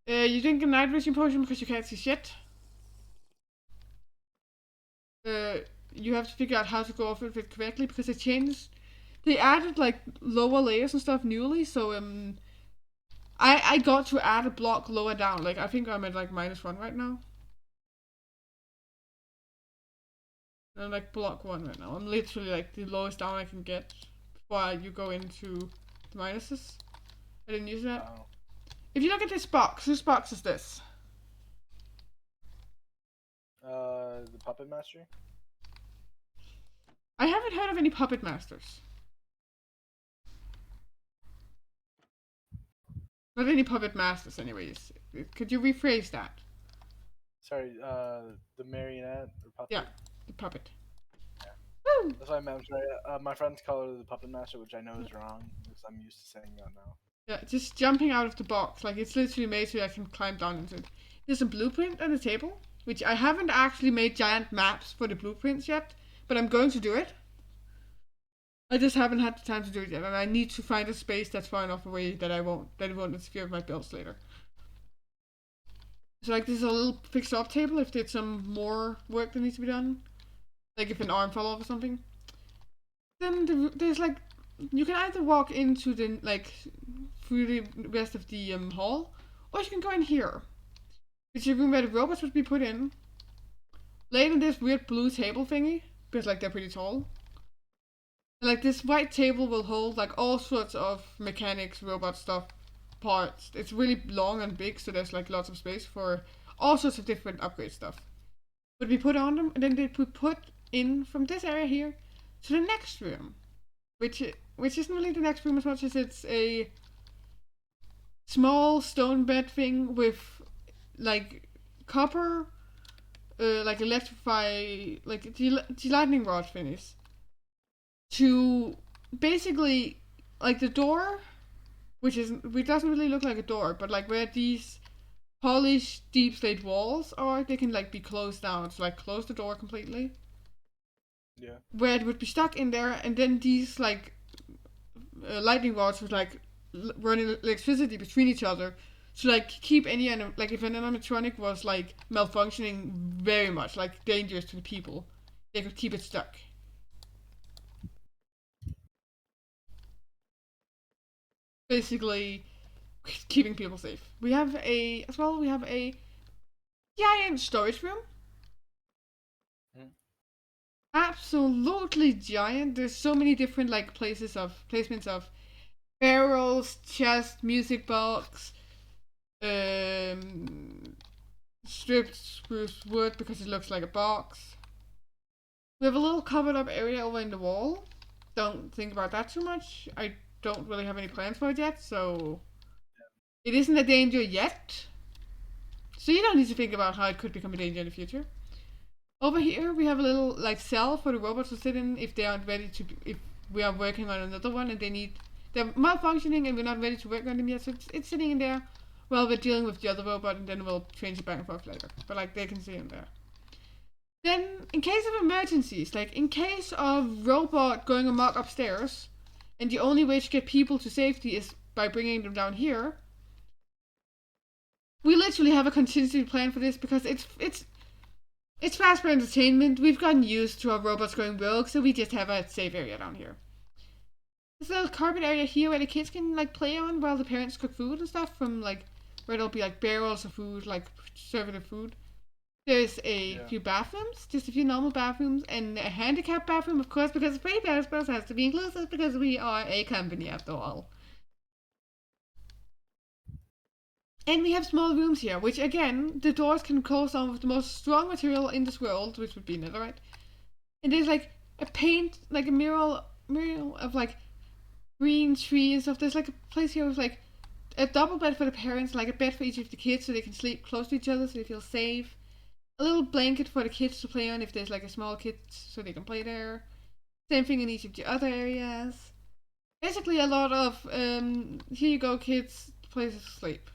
You drink a night vision potion because you can't see shit. You have to figure out how to go off it correctly because they changed. They added like lower layers and stuff newly, so I got to add a block lower down. Like I think I'm at like -1 right now. I'm like block 1 right now. I'm literally like the lowest down I can get before you go into the minuses. I didn't use that. Oh. If you look at this box, whose box is this? The Puppet Master? I haven't heard of any puppet masters. Not any puppet masters, anyways. Could you rephrase that? Sorry, the marionette or puppet? Yeah, the puppet. Yeah. Woo! That's what I meant. I'm sorry. My friends call her the Puppet Master, which I know is wrong because I'm used to saying that now. Yeah, just jumping out of the box. Like, it's literally made so I can climb down into it. There's a blueprint on the table, which I haven't actually made giant maps for the blueprints yet, but I'm going to do it. I just haven't had the time to do it yet, and I need to find a space that's far enough away that it won't interfere with my builds later. So like, there's a little fixed up table if there's some more work that needs to be done. Like if an arm fell off or something. Then there's like, you can either walk into the, like, through the rest of the hall, or you can go in here. Which is a room where the robots would be put in. Laid on this weird blue table thingy, because like they're pretty tall. And like this white table will hold like all sorts of mechanics, robot stuff, parts. It's really long and big, so there's like lots of space for all sorts of different upgrade stuff. Would be put on them, and then they'd be put in from this area here to the next room. Which isn't really the next room as much as it's a small stone bed thing with like copper, like electrify, like the lightning rod finish. To basically, like the door, which doesn't really look like a door, but like where these polished deep slate walls are, they can like be closed down. So like close the door completely. Yeah. Where it would be stuck in there, and then these like lightning rods would like running electricity between each other to like keep any like if an animatronic was like malfunctioning very much, like dangerous to the people, they could keep it stuck. basically keeping people safe. We have a giant storage room. Absolutely giant. There's so many different like placements of barrels, chest, music box, stripped spruce wood because it looks like a box. We have a little covered up area over in the wall. Don't think about that too much. I don't really have any plans for it yet, so it isn't a danger yet. So you don't need to think about how it could become a danger in the future. Over here we have a little like cell for the robots to sit in if they aren't ready to. If we are working on another one and they're malfunctioning and we're not ready to work on them yet, so it's sitting in there while we're dealing with the other robot, and then we'll change it back and forth later. But like they can sit in there. Then, in case of emergencies, like in case of robot going amok upstairs, and the only way to get people to safety is by bringing them down here, we literally have a contingency plan for this because it's fast for entertainment. We've gotten used to our robots going rogue, so we just have a safe area down here. There's a little carpet area here where the kids can like play on while the parents cook food and stuff from like where there'll be like barrels of food, like serving of food. There's a few bathrooms, just a few normal bathrooms, and a handicap bathroom, of course, because Free Bears Bros has to be inclusive because we are a company after all. And we have small rooms here, which again, the doors can close on with the most strong material in this world, which would be netherite. And there's like a paint, like a mural of like green trees and stuff. There's like a place here with like a double bed for the parents, like a bed for each of the kids so they can sleep close to each other so they feel safe. A little blanket for the kids to play on if there's like a small kid so they can play there. Same thing in each of the other areas. Basically a lot of, here you go kids, places to sleep.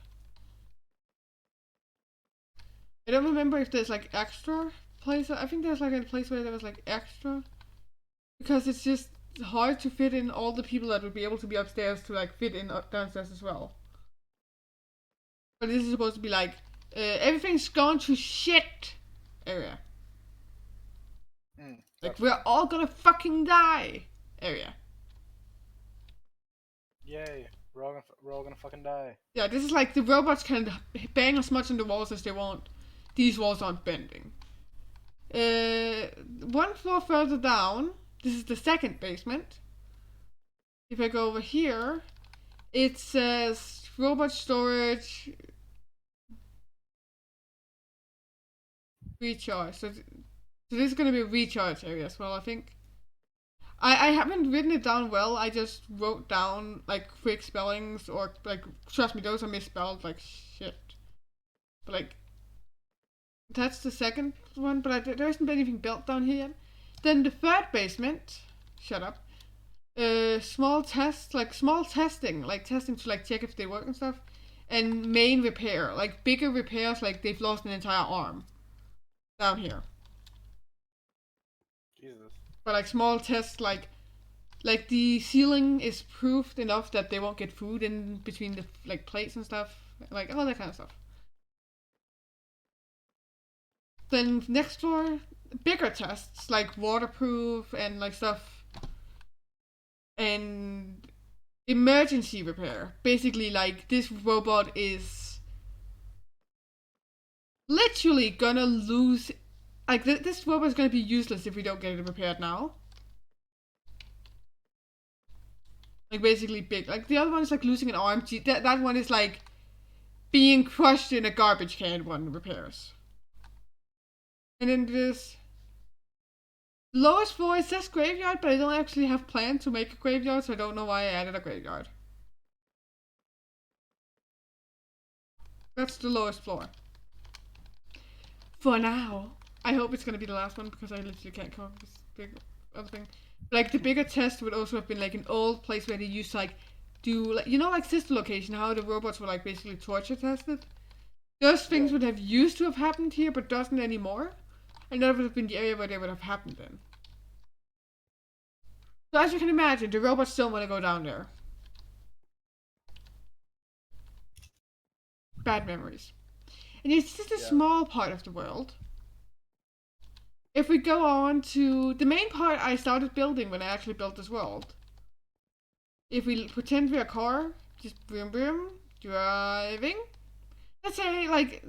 I don't remember if there's like extra place. I think there's like a place where there was like extra. Because it's just hard to fit in all the people that would be able to be upstairs to like fit in downstairs as well. But this is supposed to be like, everything's gone to shit area. Like we're all gonna fucking die area. Yay, we're all gonna fucking die. Yeah, this is like the robots can bang as much on the walls as they want. These walls aren't bending. One floor further down, this is the second basement. If I go over here, it says robot storage recharge. So this is going to be a recharge area as well, I think. I haven't written it down well. I just wrote down like quick spellings or like, trust me, those are misspelled like shit. But like, that's the second one, but there hasn't been anything built down here yet. Then the third basement, shut up. Small tests, like small testing, like testing to like check if they work and stuff. And main repair, like bigger repairs, like they've lost an entire arm. Down here. Jesus. But like small tests, like the ceiling is proofed enough that they won't get food in between the like plates and stuff, like all that kind of stuff. Then next floor, bigger tests like waterproof and like stuff, and emergency repair. Basically, like this robot is literally gonna lose. Like this robot is gonna be useless if we don't get it repaired now. Like basically big. Like the other one is like losing an arm. That one is like being crushed in a garbage can. One repairs. And then this lowest floor, it says graveyard, but I don't actually have plans to make a graveyard, so I don't know why I added a graveyard. That's the lowest floor. For now. I hope it's gonna be the last one because I literally can't come up with this big other thing. Like the bigger test would also have been like an old place where they used to like do like, you know, like Sister Location, how the robots were like basically torture tested. Those things would have used to have happened here, but doesn't anymore. And that would have been the area where they would have happened in. So as you can imagine, the robots don't want to go down there. Bad memories. And it's just a small part of the world. If we go on to the main part I started building when I actually built this world. If we pretend we're a car, just boom boom, driving. Let's say, like,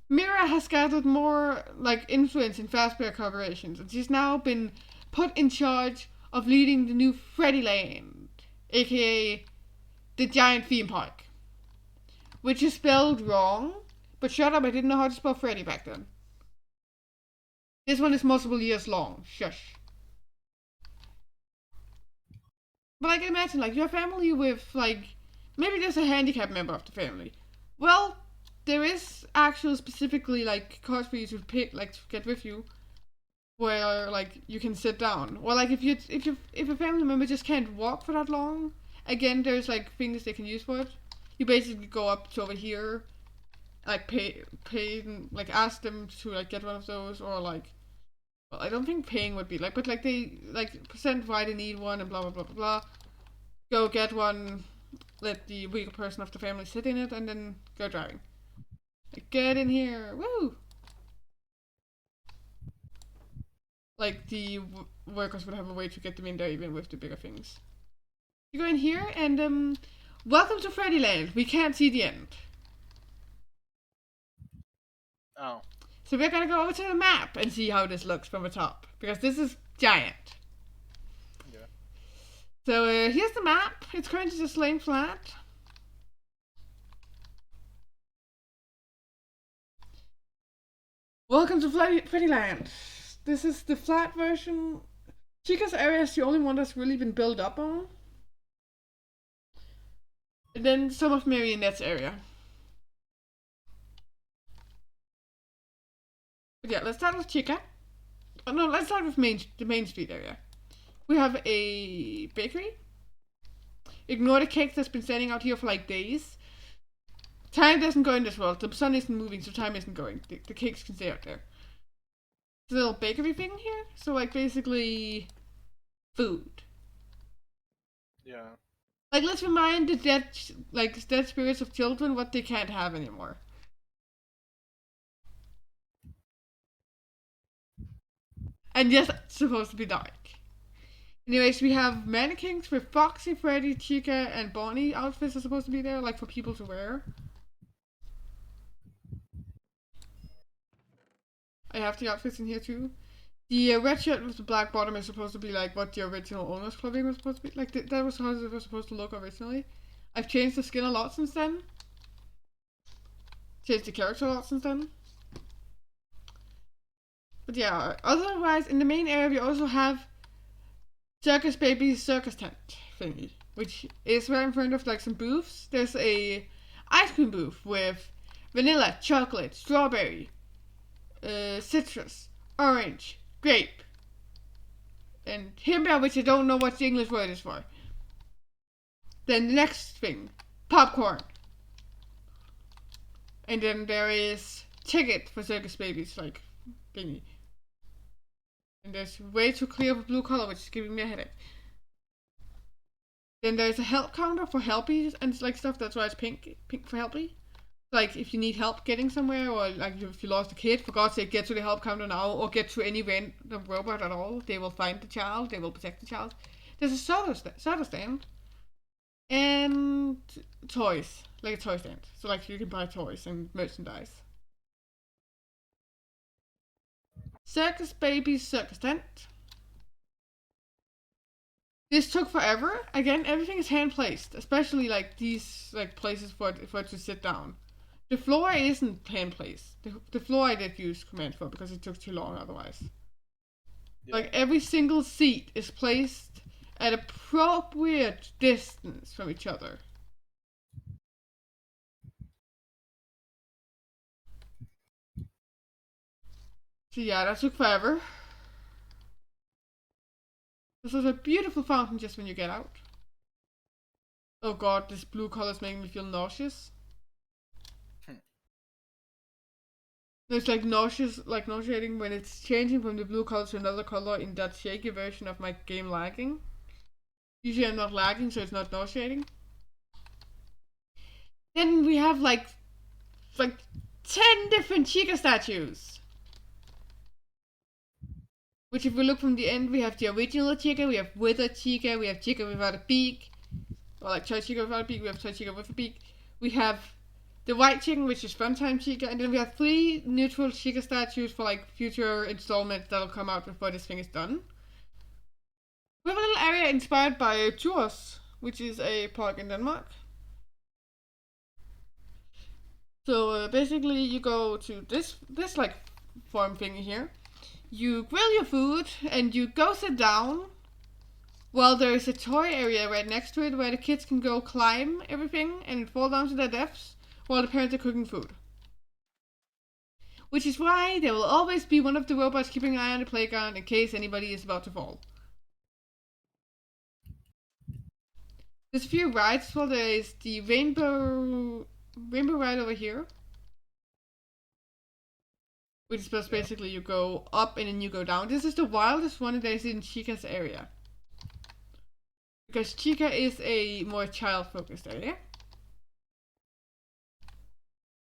Mira has gathered more, like, influence in Fazbear collaborations, and she's now been put in charge of leading the new Freddyland, aka the giant theme park. Which is spelled wrong, but shut up, I didn't know how to spell Freddy back then. This one is multiple years long, shush. But like, imagine, like, your family with, like, maybe there's a handicapped member of the family. Well, there is actually specifically, like, cars for you to pick, like, to get with you, where, like, you can sit down. Or, like, if a family member just can't walk for that long, again, there's, like, things they can use for it. You basically go up to over here, like, pay, and, like, ask them to, like, get one of those, or, like, well, I don't think paying would be, like, but, like, they, like, present why they need one, and blah, blah, blah, blah, blah. Go get one, let the weaker person of the family sit in it, and then go driving. Like, get in here, woo! Like, the workers would have a way to get them in there, even with the bigger things. You go in here, and, welcome to Freddyland. We can't see the end. Oh. So we're gonna go over to the map and see how this looks from the top, because this is giant. Yeah. So here's the map. It's currently just laying flat. Welcome to Freddyland. This is the flat version. Chica's area is the only one that's really been built up on. And then some of Marionette's area. But yeah, let's start with Chica. Oh no, let's start with the Main Street area. We have a bakery. Ignore the cake that's been standing out here for like days. Time doesn't go in this world. The sun isn't moving, so time isn't going. The cakes can stay out there. There's a little bakery thing here. So like basically food. Yeah. Like let's remind the dead spirits of children what they can't have anymore. And yes, it's supposed to be dark. Anyways, we have mannequins with Foxy, Freddy, Chica, and Bonnie outfits are supposed to be there, like for people to wear. I have the outfits in here too. The red shirt with the black bottom is supposed to be like what the original owner's clothing was supposed to be. Like that was how it was supposed to look originally. I've changed the skin a lot since then. Changed the character a lot since then. But yeah, otherwise in the main area we also have Circus Baby's circus tent thingy, which is right in front of like some booths. There's a ice cream booth with vanilla, chocolate, strawberry, citrus, orange, grape, and himbeer, which I don't know what the English word is for. Then the next thing, popcorn. And then there is ticket for Circus Baby's like thingy. And there's way too clear of a blue color, which is giving me a headache. Then there's a help counter for helpies and like stuff. That's why it's pink for helpy. Like if you need help getting somewhere, or like if you lost a kid, for God's sake, get to the help counter now, or get to any random robot at all. They will find the child. They will protect the child. There's a soda stand. And toys, like a toy stand. So like you can buy toys and merchandise. Circus Baby's circus tent. This took forever. Again, everything is hand placed, especially like these like places for it to sit down. The floor isn't hand placed. The floor I did use command for because it took too long otherwise. Yeah. Like every single seat is placed at appropriate distance from each other. So yeah, that took forever. This is a beautiful fountain just when you get out. Oh god, this blue color is making me feel nauseous. It's like nauseating when it's changing from the blue color to another color in that shaky version of my game lagging. Usually I'm not lagging, so it's not nauseating. Then we have like 10 different Chica statues. Which if we look from the end, we have the original Chica, we have withered Chica, we have Chica without a beak. or like toy chica without a beak. We have toy chica with a beak. We have the white chicken, which is Funtime Chica, and then we have 3 neutral Chica statues for like future installments that'll come out before this thing is done. We have a little area inspired by Djurs, which is a park in Denmark. So basically, you go to this like farm thingy here. You grill your food and you go sit down. Well, there's a toy area right next to it where the kids can go climb everything and fall down to their deaths while the parents are cooking food. Which is why there will always be one of the robots keeping an eye on the playground in case anybody is about to fall. There's a few rides as well. There is the rainbow ride over here. Which is just basically you go up and then you go down. This is the wildest one that is in Chica's area. Because Chica is a more child-focused area.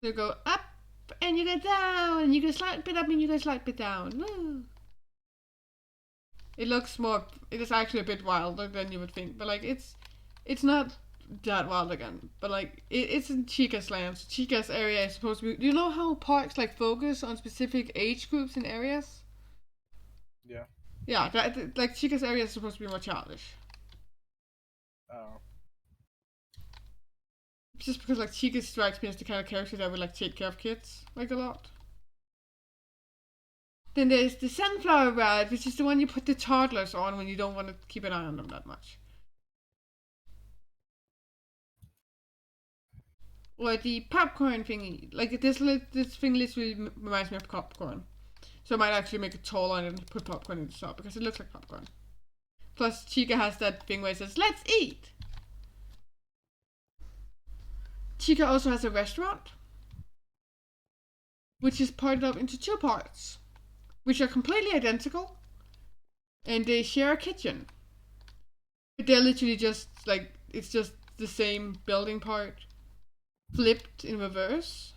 So you go up and you go down and you go slide a bit up and you go slide a bit down. Woo. It is actually a bit wilder than you would think. But like it's not that wild again. But like it's in Chica's land. So Chica's area is supposed to be. Do you know how parks like focus on specific age groups and areas? Yeah. Yeah, like Chica's area is supposed to be more childish. Oh. Just because like Chica strikes me as the kind of character that would like take care of kids like a lot. Then there's the sunflower ride, which is the one you put the toddlers on when you don't want to keep an eye on them that much. Or the popcorn thingy. Like this thing literally reminds me of popcorn. So I might actually make it tall on it and put popcorn in the top because it looks like popcorn. Plus Chica has that thing where it says, "Let's eat!" Chica also has a restaurant, which is parted up into 2 parts, which are completely identical, and they share a kitchen. But they're literally just like, it's just the same building part, flipped in reverse.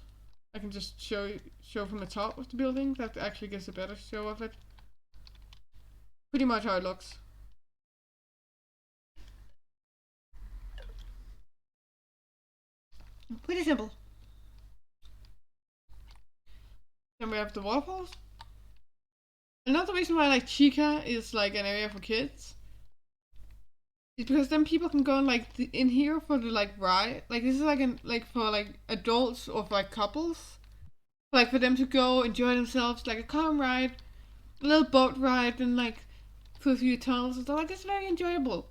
I can just show from the top of the building. That actually gives a better show of it. Pretty much how it looks. Pretty simple. Then we have the waterfalls. Another reason why I like Chica is like an area for kids is because then people can go like in here for the like ride. Like this is like for like adults or for like couples. Like for them to go enjoy themselves, like a calm ride, a little boat ride, and like through a few tunnels and stuff. Like it's very enjoyable.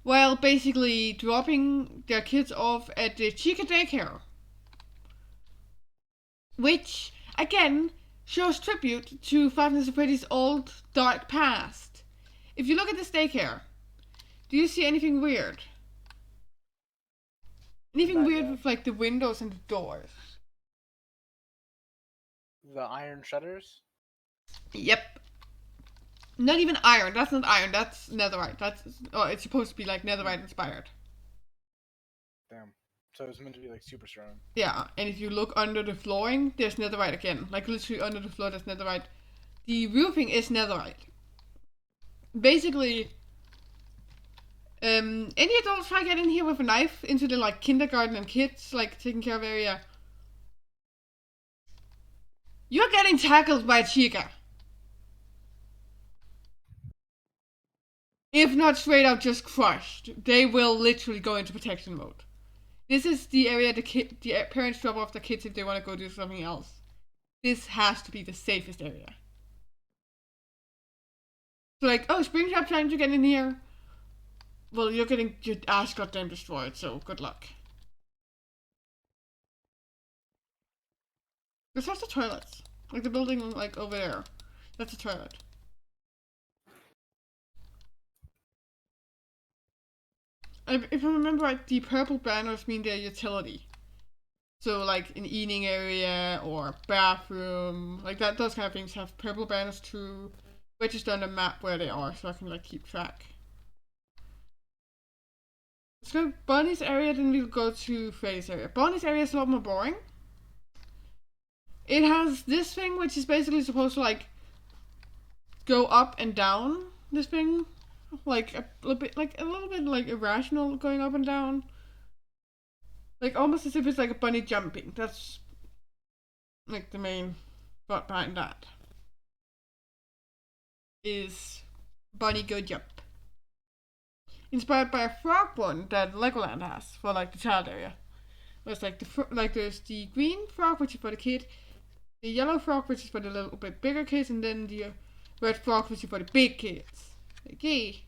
While basically dropping their kids off at the Chica daycare. Which, again, shows tribute to Five Nights at Freddy's old, dark past. If you look at this daycare, do you see anything weird? Anything weird with like the windows and the doors? The iron shutters? Yep. Not even iron. That's not iron. That's netherite. It's supposed to be like netherite inspired. Damn. So it's meant to be like super strong. Yeah, and if you look under the flooring, there's netherite again. Like literally under the floor, there's netherite. The roofing is netherite. Basically, any adults try to get in here with a knife into the like kindergarten and kids like taking care of area. You're getting tackled by Chica. If not straight up just crushed, they will literally go into protection mode. This is the area the parents drop off their kids if they want to go do something else. This has to be the safest area. So like, oh, Springtrap trying to get in here. Well, you're getting your ass goddamn destroyed, so good luck. This has the toilets. Like the building like over there. That's a toilet. If I remember right, the purple banners mean their utility. So like an eating area or bathroom, like that, those kind of things have purple banners to register on the map where they are, so I can like keep track. Let's go to Bonnie's area, then we'll go to Freddy's area. Bonnie's area is a lot more boring. It has this thing which is basically supposed to like go up and down, this thing like a little bit like irrational, going up and down, like almost as if it's like a bunny jumping. That's like the main thought behind that. Is bunny go jump. Inspired by a frog one that Legoland has for like the child area. There's like there's the green frog, which is for the kid, the yellow frog, which is for the little bit bigger kids, and then the red frog, which is for the big kids. Okay.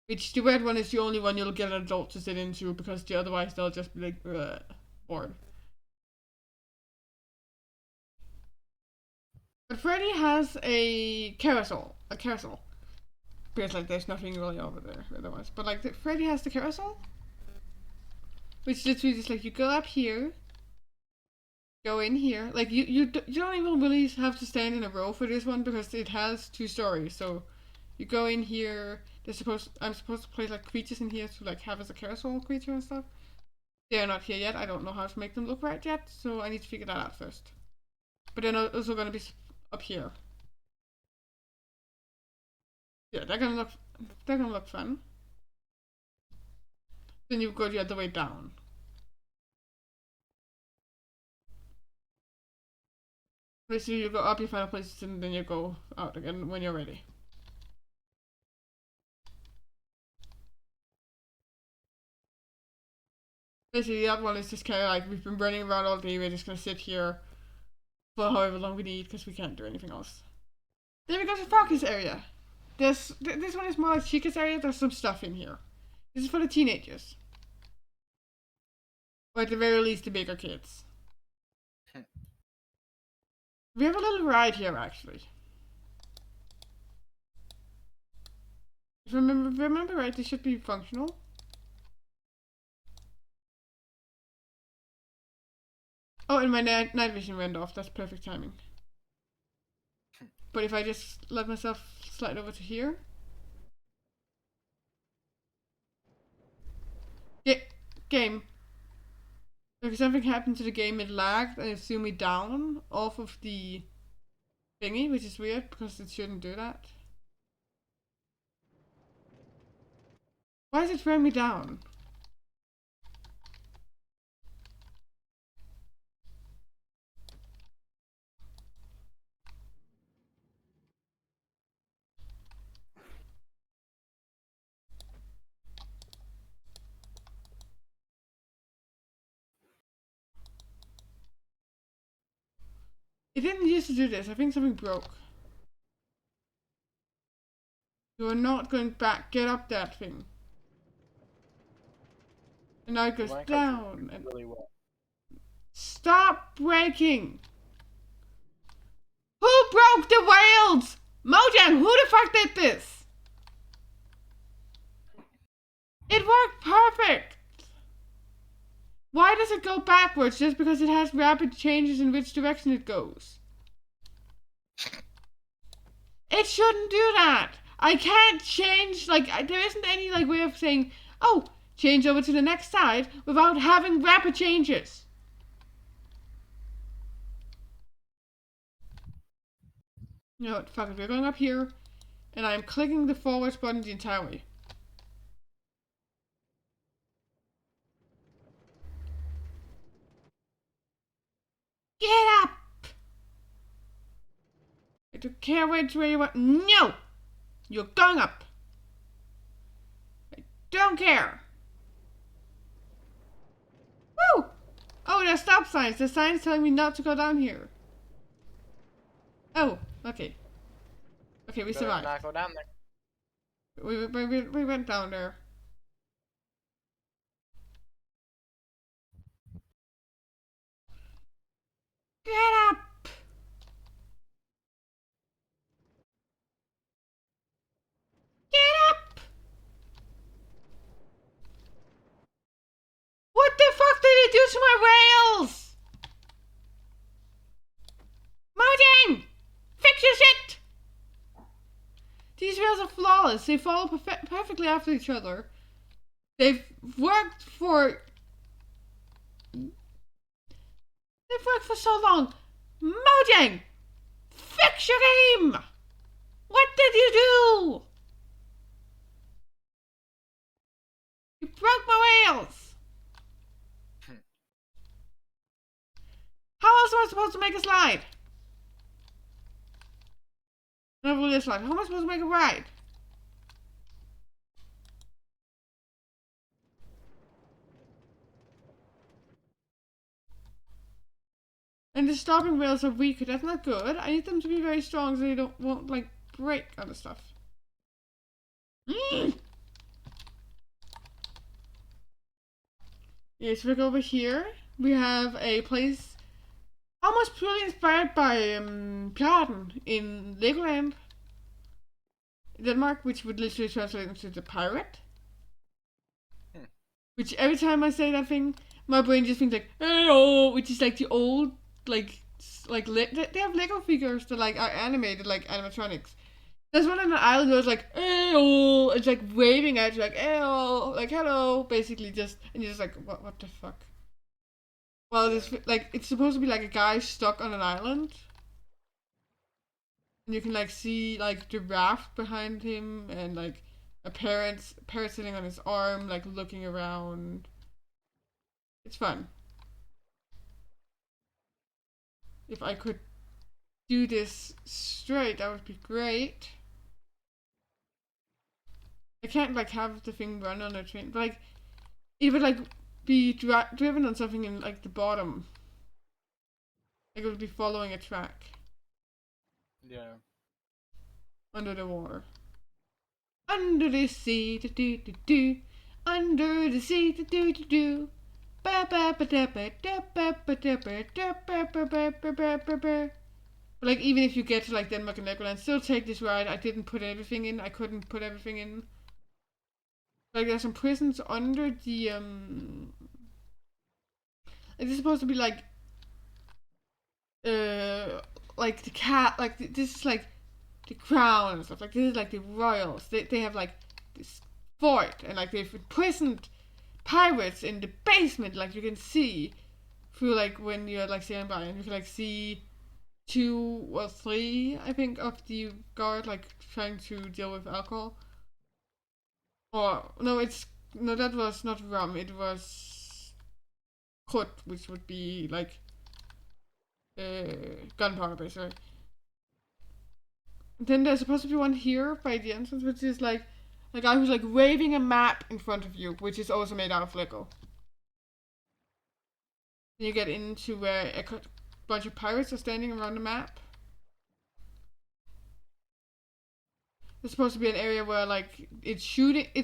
Which the red one is the only one you'll get an adult to sit into, because otherwise they'll just be like bored. But Freddy has a carousel. Because like there's nothing really over there otherwise. But like Freddy has the carousel, which literally just like you go up here, go in here. Like you don't even really have to stand in a row for this one, because it has 2 stories. So you go in here. I'm supposed to place like creatures in here to like have as a carousel creature and stuff. They're not here yet. I don't know how to make them look right yet, so I need to figure that out first. But they're also gonna be up here. Yeah, they're gonna look fun. Then you go the other way down. Basically, you go up, you find a place, and then you go out again when you're ready. Basically, that one is just kind of like, we've been running around all day, we're just gonna sit here for however long we need, because we can't do anything else. Then we go to Fox's area. This one is more like Chica's area. There's some stuff in here. This is for the teenagers. Or at the very least, the bigger kids. We have a little ride here, actually. If I remember right, this should be functional. Oh, and my night vision went off. That's perfect timing. But if I just let myself slide over to here. Game. If something happened to the game, it lagged and it threw me down off of the thingy, which is weird because it shouldn't do that. Why is it throwing me down? It didn't used to do this. I think something broke. You are not going back. Get up that thing. And now it goes down. And really well. stop breaking! Who broke the rails? Mojang, who the fuck did this? It worked perfect! Why does it go backwards just because it has rapid changes in which direction it goes? It shouldn't do that! I can't change, like, there isn't any, like, way of saying, oh, change over to the next side without having rapid changes. You know what, fuck it, we're going up here, and I'm clicking the forwards button the entire way. Get up! I don't care which way you want. No! You're going up. I don't care. Woo! Oh, there's stop signs. The sign's telling me not to go down here. Oh, okay. Okay, we survived. Not go down there. We went down there. Get up! Get up! What the fuck did you do to my rails? Mojang! Fix your shit! These rails are flawless. They follow perfectly after each other. They've worked for so long. Mojang! Fix your game! What did you do? else? How else am I supposed to make a slide? Not really a slide. How am I supposed to make a ride? And the stopping rails are weaker. That's not good. I need them to be very strong so they won't like break other stuff. Yes, we go over here. We have a place almost purely inspired by Piraten in Legoland, Denmark, which would literally translate into the pirate. Which every time I say that thing, my brain just thinks like, "Hey-oh," which is like the old like they have Lego figures that like are animated like animatronics. There's one on an island where it's like, "Hey-oh," it's like waving at you like, "Hey-oh," like hello, basically just, and you're just like, what the fuck? Well, this like it's supposed to be like a guy stuck on an island, and you can like see like the raft behind him and like a parrot sitting on his arm, like looking around. It's fun. If I could do this straight, that would be great. I can't like have the thing run on a train, but like it would like be driven on something in like the bottom. Like it would be following a track. Yeah. Under the water. Under the sea, do do do do. Under the sea, do do do do. But like even if you get to like Denmark and Legoland, still take this ride. I didn't put everything in. I couldn't put everything in. Like there's some prisons under the like this is supposed to be like the cat, like this is like the crown and stuff. Like this is like the royals. They have like this fort and like they've imprisoned pirates in the basement. Like you can see through like when you're like sailing by, and you can like see 2 or 3, I think, of the guard like trying to deal with alcohol. Or no, that was not rum. It was kut, which would be like gunpowder, basically. Then there's supposed to be one here by the entrance, which is like a guy who's like waving a map in front of you, which is also made out of Lego. Then you get into where a bunch of pirates are standing around the map. It's supposed to be an area where like it's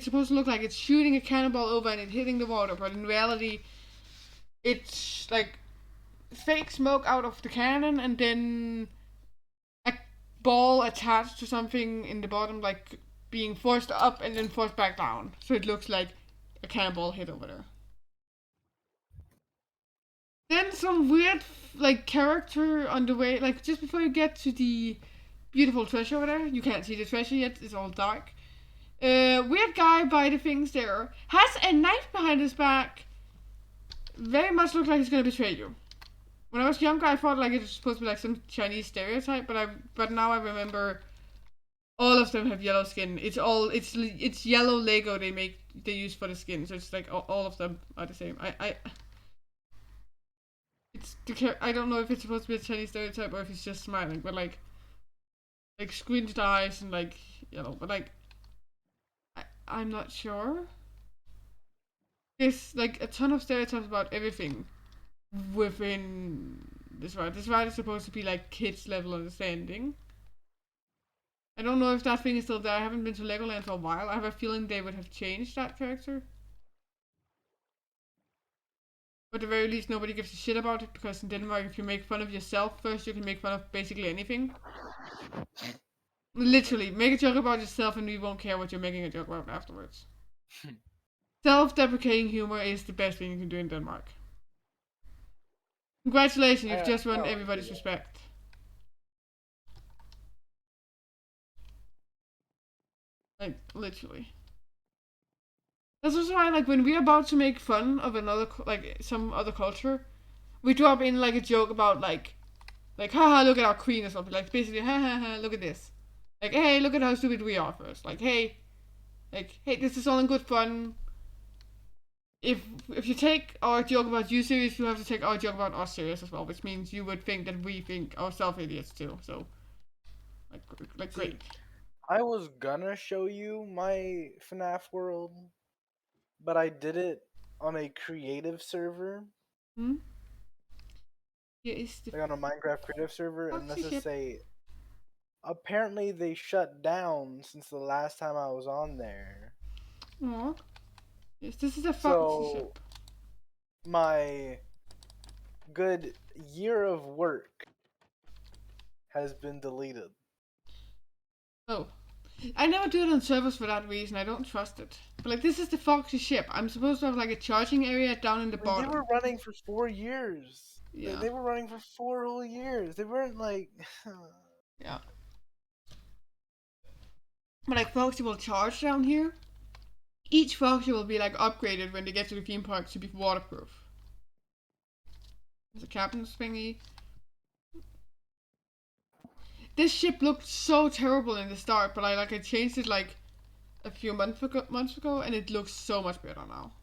supposed to look like it's shooting a cannonball over and it's hitting the water, but in reality it's like fake smoke out of the cannon and then a ball attached to something in the bottom, like being forced up and then forced back down. So it looks like a cannonball hit over there. Then some weird like character on the way, like just before you get to the beautiful treasure over there. You can't see the treasure yet, it's all dark. Weird guy by the things there has a knife behind his back. Very much looks like he's gonna betray you. When I was younger, I thought like it was supposed to be like some Chinese stereotype, but now I remember all of them have yellow skin. It's yellow Lego they use for the skin, so it's like all of them are the same. I don't know if it's supposed to be a Chinese stereotype or if it's just smiling, but like squinted eyes and like yellow, but like I'm not sure. There's like a ton of stereotypes about everything within this ride. This ride is supposed to be like kids level understanding. I don't know if that thing is still there. I haven't been to Legoland for a while. I have a feeling they would have changed that character. But at the very least, nobody gives a shit about it, because in Denmark, if you make fun of yourself first, you can make fun of basically anything. Literally, make a joke about yourself and we won't care what you're making a joke about afterwards. Self-deprecating humor is the best thing you can do in Denmark. Congratulations, you've just won everybody's respect. Like, literally. That's also why, like, when we're about to make fun of some other culture, we drop in, like, a joke about, like, haha, look at our queen or something. Like, basically, ha, look at this. Like, hey, look at how stupid we are first. Like, hey, this is all in good fun. if you take our joke about you serious, you have to take our joke about us serious as well, which means you would think that we think ourselves idiots too. So, like See, great. I was gonna show you my FNAF world, but I did it on a creative server, Hmm? Here is the like on a Minecraft creative server, and let's foxy just ship. say apparently they shut down since the last time I was on there. Aw. Yes, this is a foxy So ship. my good year of work has been deleted. Oh. I never do it on servers for that reason. I don't trust it. But like, this is the foxy ship. I'm supposed to have like a charging area down in the I mean, they were bottom. running for 4 years. Yeah. They were running for 4 whole years. They weren't like. Yeah. But like, foxy will charge down here. Each foxy will be like upgraded when they get to the theme park to be waterproof. There's a captain's thingy. This ship looked so terrible in the start, but I changed it like a few months ago, and it looks so much better now.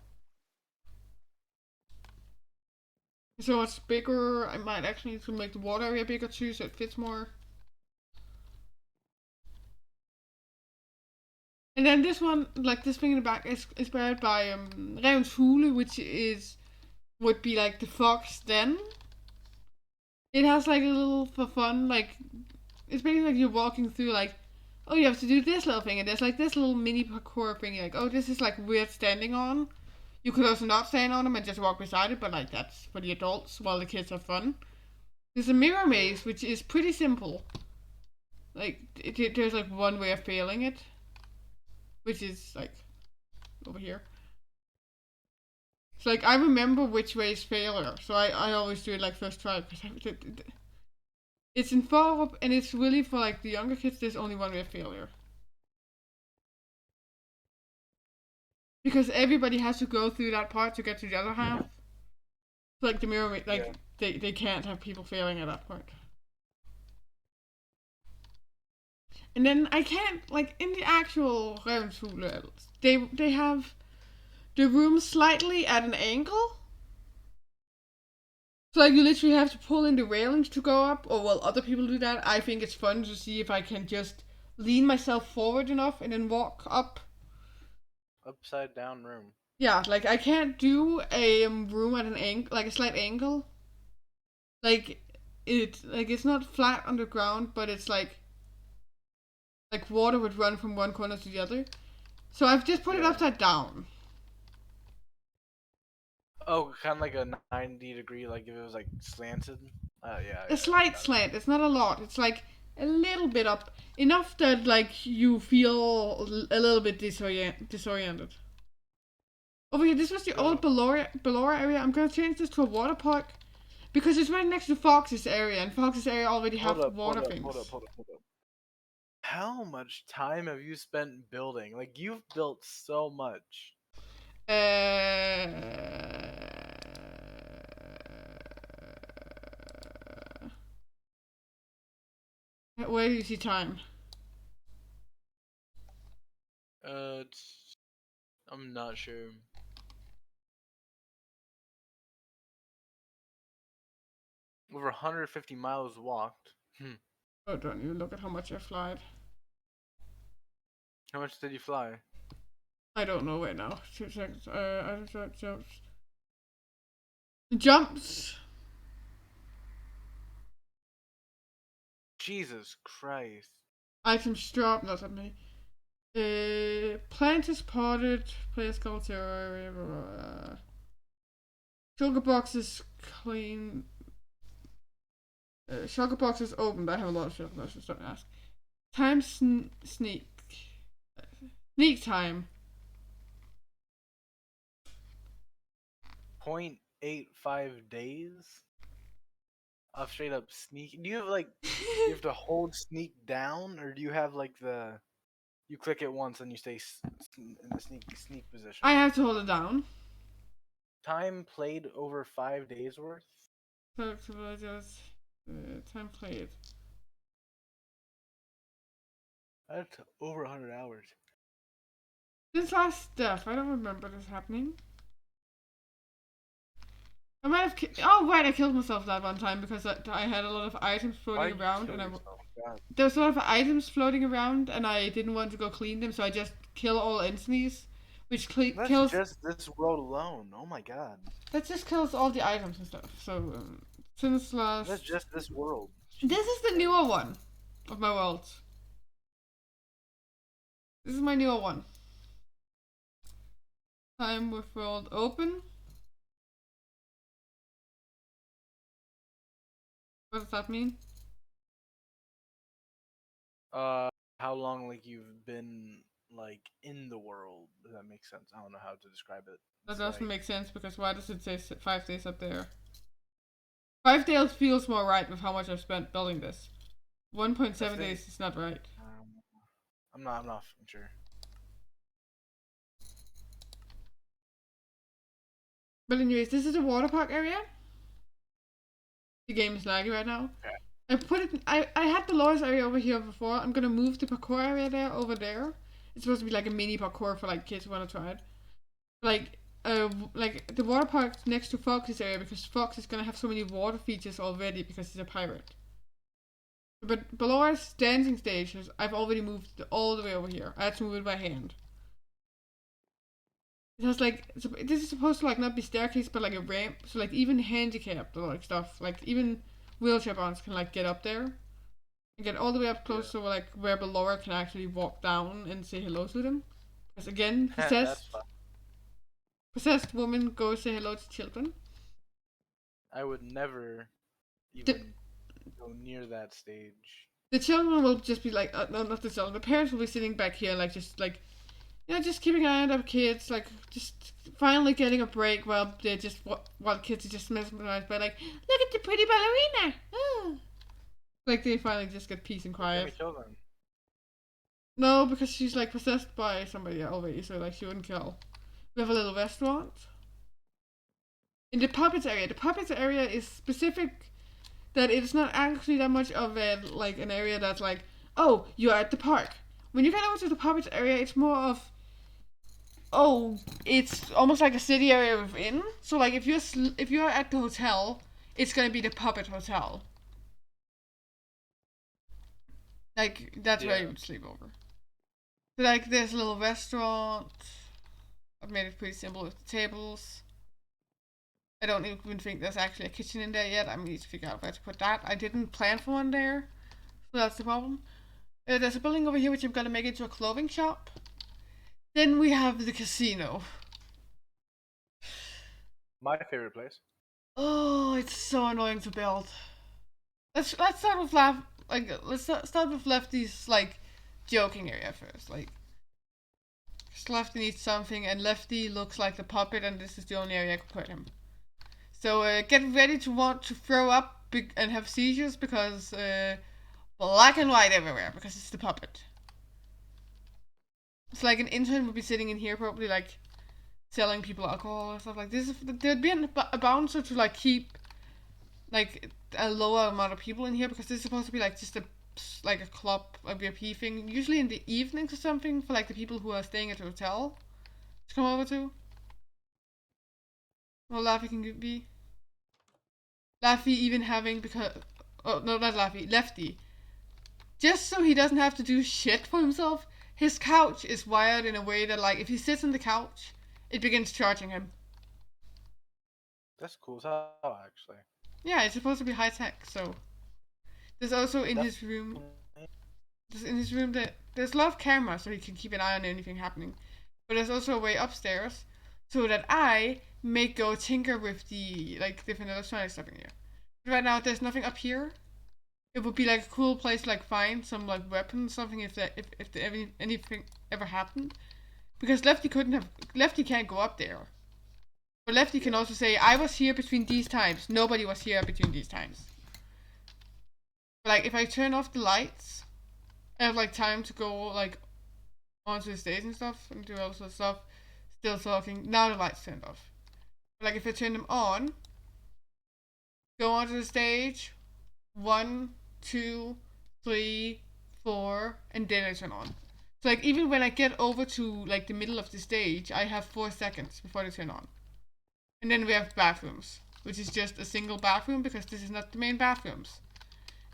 It's so much bigger. I might actually need to make the water area bigger too, so it fits more. And then this one, like this thing in the back, is inspired by Revens Hule, which would be like the fox den. It has like a little for fun, like it's basically like you're walking through like, oh, you have to do this little thing, and there's like this little mini parkour thing, like, oh, this is like weird standing on. You could also not stand on them and just walk beside it, but like that's for the adults while the kids have fun. There's a mirror maze, which is pretty simple. Like there's like one way of failing it, which is like over here. So like I remember which way is failure, so I always do it like first try because it's in follow-up and it's really for like the younger kids. There's only one way of failure because everybody has to go through that part to get to the other half. So, like the mirror, like Yeah. they can't have people failing at that point. And then I can't like in the actual Revensschule, they have the room slightly at an angle. So like you literally have to pull in the railings to go up, or well, other people do that. I think it's fun to see if I can just lean myself forward enough and then walk up. Upside down room. Yeah, like I can't do a room at an angle, like a slight angle. Like it's not flat on the ground, but it's like water would run from one corner to the other. So I've just put it Yeah. upside down. Oh, kind of like a 90-degree, like if it was like slanted. Yeah, A slight got it. slant. It's not a lot. It's like a little bit up, enough that like you feel a little bit disoriented. Over here, this was the old So, Ballora area. I'm gonna change this to a water park because it's right next to Fox's area, and Fox's area already have hold up, water things. hold up. How much time have you spent building? Like you've built so much. Uh, where do you see time? I'm not sure. Over 150 miles walked. Oh, don't you look at how much I flied. How much did you fly? I don't know right now. 2 seconds. I don't jumps. Jumps. Jesus Christ. Items drop. Not that many. Plant is potted. Player sculpture. Sugar box is clean. Sugar box is opened. I have a lot of sugar boxes. Don't ask. Time sneak. Sneak time. 0.85 days of straight up sneak. Do you have like you have to hold sneak down, or do you have like you click it once and you stay in the sneak position? I have to hold it down. Time played over 5 days worth. Time played. That's over 100 hours. This last stuff. I don't remember this happening. I might have. Oh right, I killed myself that one time because I had a lot of items Why floating did you around, kill and yourself? God. there was a lot of items floating around, and I didn't want to go clean them, so I just kill all enemies, which That's kills. just this world alone. Oh my god. That just kills all the items and stuff. So since That's last, just this world. this Jesus is the newer Christ. one of my worlds. This is my newer one. Time with world open. What does that mean? How long like you've been like in the world? Does that make sense? I don't know how to describe it. That It's doesn't like make sense because why does it say 5 days up there? 5 days feels more right with how much I've spent building this. I 1.7 think days is not right. I'm not sure. But anyways, this is the water park area. The game is laggy right now. Okay. I put it. I had the lowest area over here before. I'm gonna move the parkour area there over there. It's supposed to be like a mini parkour for like kids who want to try it. Like the water park next to Fox's area because Fox is gonna have so many water features already because he's a pirate. But below us dancing stations, I've already moved all the way over here. I had to move it by hand. It has like this is supposed to like not be staircase but like a ramp, so like even handicapped or like stuff, like even wheelchair bounds can like get up there and get all the way up Yeah. close to like where below can actually walk down and say hello to them. Because again, That's fine. possessed woman go say hello to children. I would never The, even go near that stage. the children will just be like, no, not the children. The parents will be sitting back here, like just like, just keeping an eye on their kids, like just finally getting a break while they're just while kids are just mesmerized by like, look at the pretty ballerina. Oh. Like they finally just get peace and Let me quiet. kill them. No, because she's like possessed by somebody already, so like she wouldn't kill. We have a little restaurant. In the puppets area, the puppets area is specific that it's not actually that much of a like an area that's like, oh, you're at the park. When you get over to the puppets area, it's more of, oh, it's almost like a city area within. So like if you're at the hotel, it's gonna be the puppet hotel. Like that's where you Yeah. would sleep over. So like there's a little restaurant. I've made it pretty simple with the tables. I don't even think there's actually a kitchen in there yet. I need to figure out where to put that. I didn't plan for one there, so that's the problem. There's a building over here which I'm gonna make into a clothing shop. Then we have the casino. My favorite place. Oh, it's so annoying to build. Let's start with let's start with Lefty's like joking area first. Like, Lefty needs something, and Lefty looks like the puppet, and this is the only area I could put him. So get ready to want to throw up and have seizures because black and white everywhere because it's the puppet. It's like an intern would be sitting in here probably like selling people alcohol and stuff like this. There'd be a bouncer to like keep like a lower amount of people in here because this is supposed to be like just a club, a VIP thing. Usually in the evenings or something for like the people who are staying at the hotel to come over to. Well, Laffy can be. Laffy even having because oh no, not Laffy, Lefty. Just so he doesn't have to do shit for himself. His couch is wired in a way that like if he sits on the couch, it begins charging him. That's cool as hell, actually. Yeah, it's supposed to be high tech. So there's also in That's his room. There's a lot of cameras so he can keep an eye on anything happening. But there's also a way upstairs so that I may go tinker with the like different electronic stuff in here. But right now there's nothing up here. It would be like a cool place to like find some like weapons, something if anything ever happened. Because Lefty can't go up there. But Lefty can also say, I was here between these times. Nobody was here between these times. But, like if I turn off the lights, I have like time to go like onto the stage and stuff and do all sorts of stuff. Still talking. Now the lights turned off. But, like if I turn them on, go onto the stage, 1, 2, 3, 4, and then I turn on. So like even when I get over to like the middle of the stage, I have 4 seconds before they turn on. And then we have bathrooms. which is just a single bathroom because this is not the main bathrooms.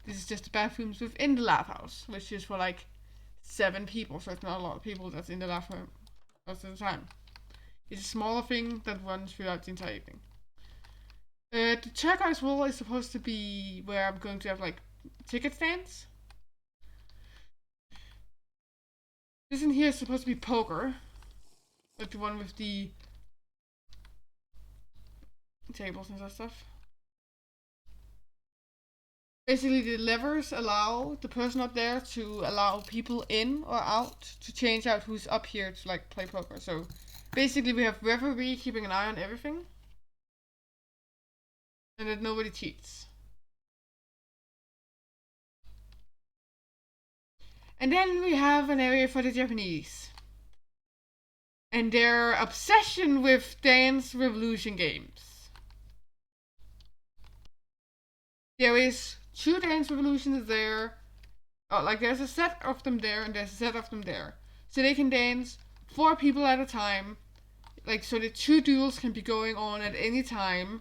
This is just the bathrooms within the lab house, which is for like 7 people, so it's not a lot of people that's in the lab room most of the time. It's a smaller thing that runs throughout the entire evening. The turquoise wall is supposed to be where I'm going to have like ticket stands. This in here is supposed to be poker, like the one with the tables and stuff. Basically, the levers allow the person up there to allow people in or out to change out who's up here to like play poker. So basically, we have referee keeping an eye on everything, and that nobody cheats. And then we have an area for the Japanese and their obsession with Dance Revolution games. There is 2 Dance Revolutions there. Oh, like there's a set of them there and there's a set of them there. So they can dance 4 people at a time. Like, so the 2 duels can be going on at any time.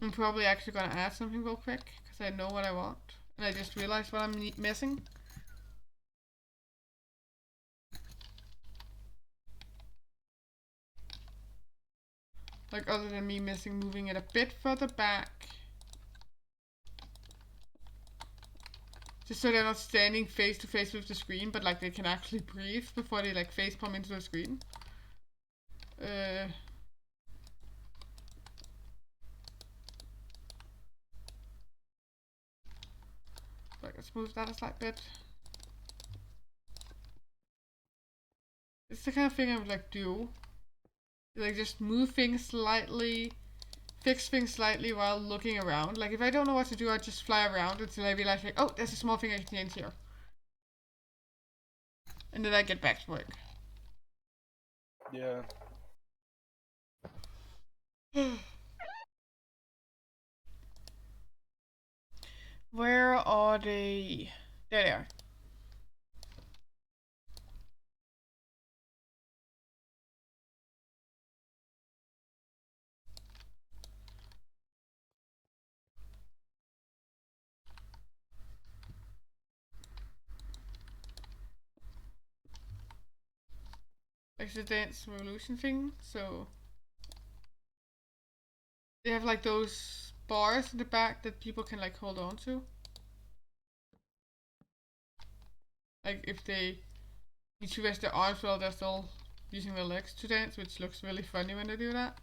I'm probably actually gonna add something real quick because I know what I want. And I just realized what I'm missing. Like, other than me moving it a bit further back. Just so they're not standing face to face with the screen, but like they can actually breathe before they like face palm into the screen. Like, let's move that a slight bit. It's the kind of thing I would like do. Like, just move things slightly, fix things slightly while looking around. Like, if I don't know what to do, I just fly around until I realize, like, oh, there's a small thing I can change here. And then I get back to work. Yeah. Where are they? There they are. Like the Dance Revolution thing, so they have like those bars in the back that people can like hold on to. Like if they need to rest their arms while they're still using their legs to dance, which looks really funny when they do that.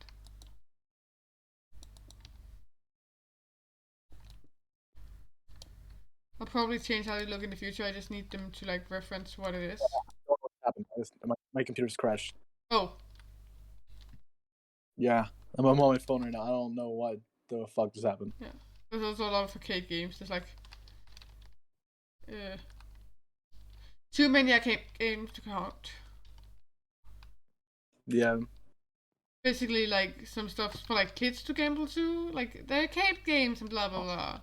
I'll probably change how they look in the future. I just need them to like reference what it is. What happened? My computer just crashed. Oh. Yeah, I'm on my phone right now. I don't know what the fuck just happened. Yeah. There's also a lot of arcade games. There's like too many arcade games to count. Yeah. Basically, like some stuff for like kids to gamble to, like the arcade games and blah blah blah.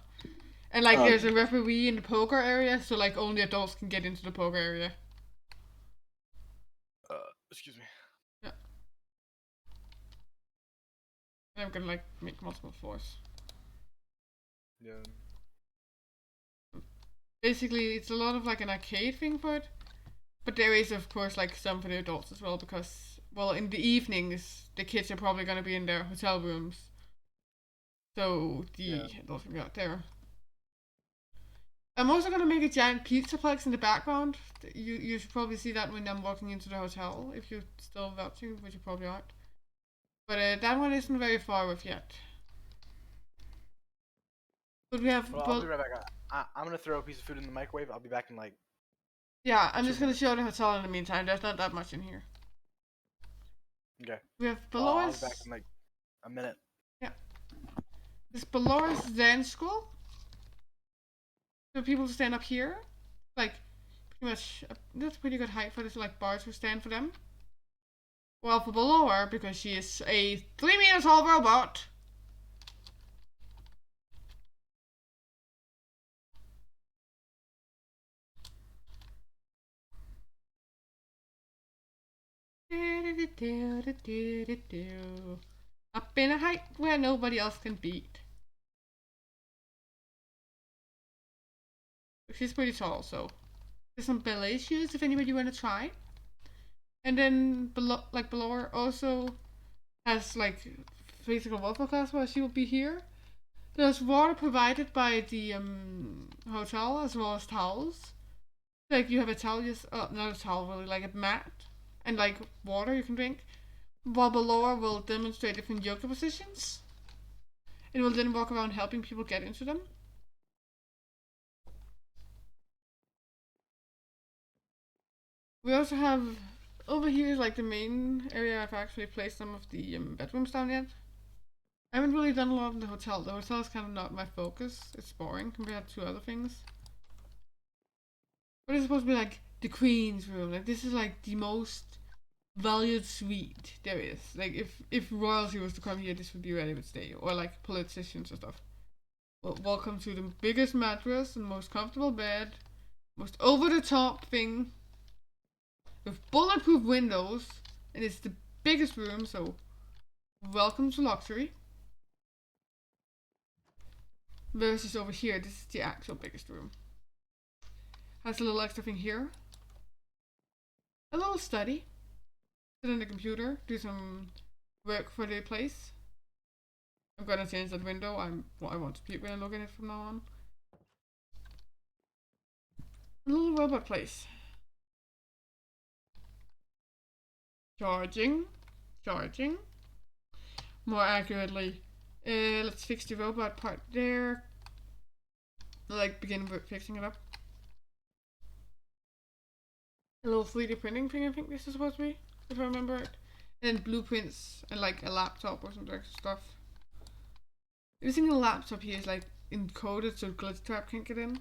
And like there's a referee in the poker area, so like only adults can get into the poker area. Excuse me. Yeah. And I'm gonna like make multiple floors. Yeah. Basically, it's a lot of like an arcade thing for it, but there is of course like some for the adults as well because well in the evenings the kids are probably gonna be in their hotel rooms, so the adults can go out there. I'm also gonna make a giant pizzaplex in the background. You should probably see that when I'm walking into the hotel, if you're still watching, which you probably aren't. But that one isn't very far off yet. But we have. Well, I'll be right back. I'm gonna throw a piece of food in the microwave. I'll be back in like. Yeah, I'm just gonna show the hotel in the meantime. There's not that much in here. Okay. We have below I'll us. be back in like a minute. Yeah. This below us dance school. So people stand up here, like pretty much. That's pretty good height for this like bar to stand for them. Well, for below her because she is a 3 meter tall robot. up in a height where nobody else can beat. She's pretty tall, so there's some ballet shoes if anybody want to try. And then below her also has like physical water class where she will be here. There's water provided by the hotel as well as towels. Like you have a towel, not a towel really, like a mat and like water you can drink. While below her will demonstrate different yoga positions. It will then walk around helping people get into them. We also have over here is like the main area. I've actually placed some of the bedrooms down yet. I haven't really done a lot in the hotel. The hotel is kind of not my focus. It's boring compared to other things. But it's supposed to be like the queen's room. Like this is like the most valued suite there is. Like if royalty was to come here, this would be where they would stay, or like politicians and stuff. Well, welcome to the biggest mattress and most comfortable bed, most over the top thing with bulletproof windows, and it's the biggest room. So welcome to luxury. Versus over here, this is the actual biggest room. Has a little extra thing here. A little study. Sit on the computer, do some work for the place. I'm gonna change that window. I want to be when I look at it from now on. A little robot place. Charging. More accurately, let's fix the robot part there. Like begin fixing it up. A little 3D printing thing, I think this is supposed to be, if I remember it. And blueprints and like a laptop or some extra stuff. Using a laptop here is like encoded so glitch trap can't get in.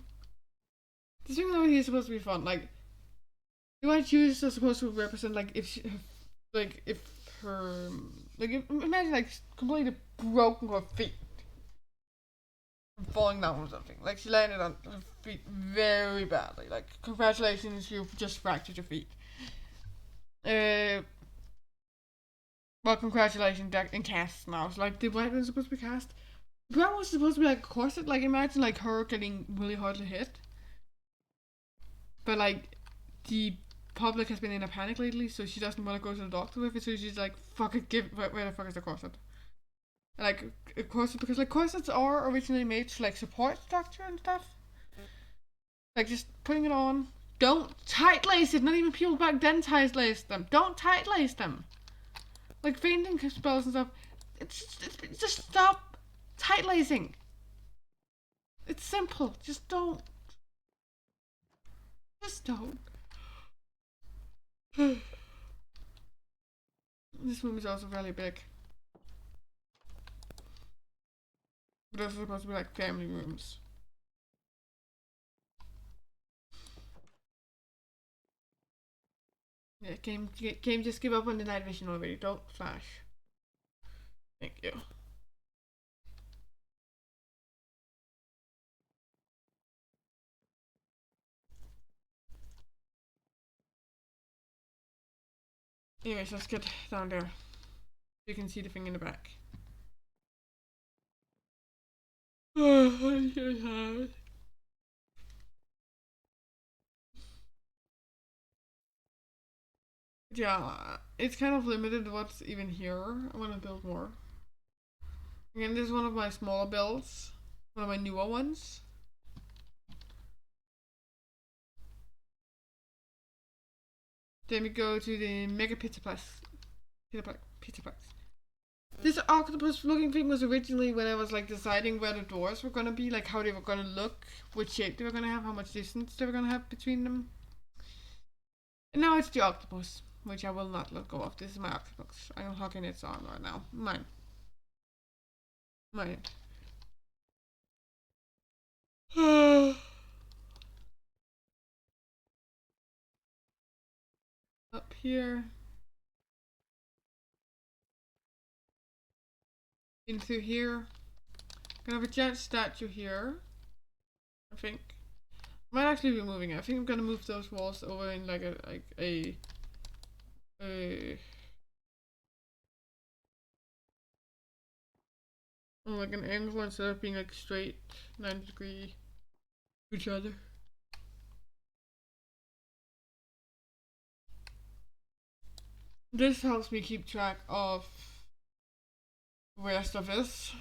This thing over here is supposed to be fun. Like the white shoes are supposed to represent like if imagine like completely broken her feet from falling down or something. Like she landed on her feet very badly. Like congratulations, you've just fractured your feet. Well, congratulations, they're in cast now. So like the white one's supposed to be cast. The brown was supposed to be like a corset. Like imagine like her getting really hardly hit. But like the public has been in a panic lately, so she doesn't want to go to the doctor with it. So she's like, "Fuck it, where the fuck is the corset?" And, like a corset, because like corsets are originally made to like support structure and stuff. Like just putting it on. Don't tight lace it. Not even people back then tight laced them. Don't tight lace them. Like fainting spells and stuff. It's just stop tight lacing. It's simple. Just don't. Just don't. This room is also really big. But those are supposed to be like family rooms. Yeah, game, just give up on the night vision already. Don't flash. Thank you. Anyways, let's get down there. You can see the thing in the back. Yeah, it's kind of limited what's even here. I want to build more. Again, this is one of my smaller builds. One of my newer ones. Then we go to the Mega Pizzaplex. This octopus looking thing was originally when I was like deciding where the doors were gonna be, like how they were gonna look, which shape they were gonna have, how much distance they were gonna have between them. And now it's the octopus, which I will not let go of. This is my octopus. I'm hugging its arm right now. Mine. Up here. Into here. Gonna have a giant statue here. I think. Might actually be moving it. I think I'm gonna move those walls over in like a on like an angle instead of being like straight 90-degree to each other. This helps me keep track of where stuff is.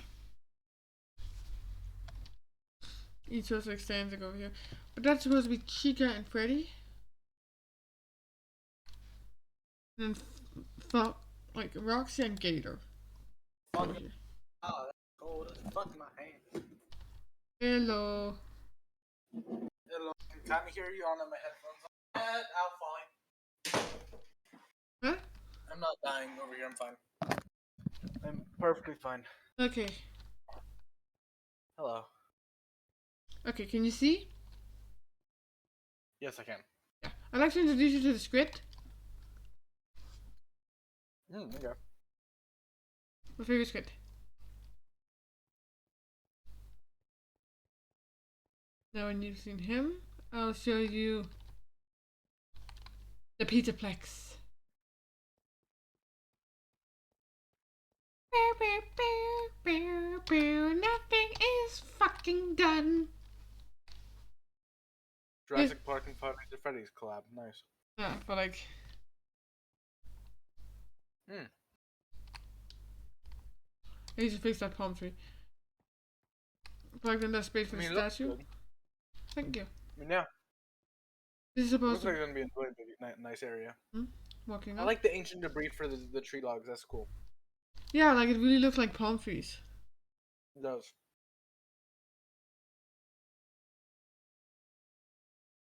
Each of us stands over here. But that's supposed to be Chica and Freddy. And then like Roxy and Gator. Oh, that's cold as fuck in my hand. Hello. Hello. I can kind of hear you on my headphones. I'll fine. Huh? I'm not dying over here. I'm fine. I'm perfectly fine. Okay. Hello. Okay, can you see? Yes, I can. Yeah. I'd like to introduce you to the script. Okay. My favorite script. Now when you've seen him, I'll show you the Peterplex. Nothing is fucking done. Jurassic Park and Five Nights at Freddy's collab. Nice. Yeah, but like. I need to fix that palm tree. Plug in that space for the statue. Thank you. I mean, yeah. This is supposed to. Looks like it's gonna be a really big, nice area. Walking up. I like the ancient debris for the tree logs. That's cool. Yeah, like it really looks like palm trees. It does.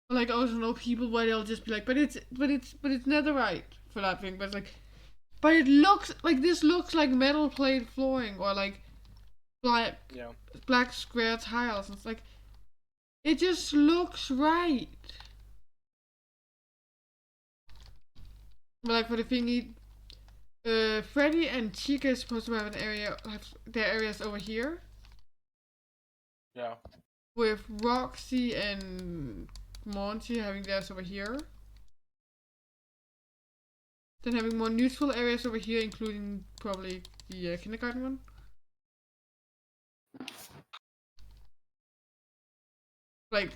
Like I also know people where they'll just be like, but it's netherite for that thing. But it's like, but it looks like this looks like metal plate flooring or like black square tiles. It's like, it just looks right. But like for the thingy, Freddy and Chica is supposed to have their areas over here. Yeah. With Roxy and Monty having theirs over here. Then having more neutral areas over here, including probably the kindergarten one. Like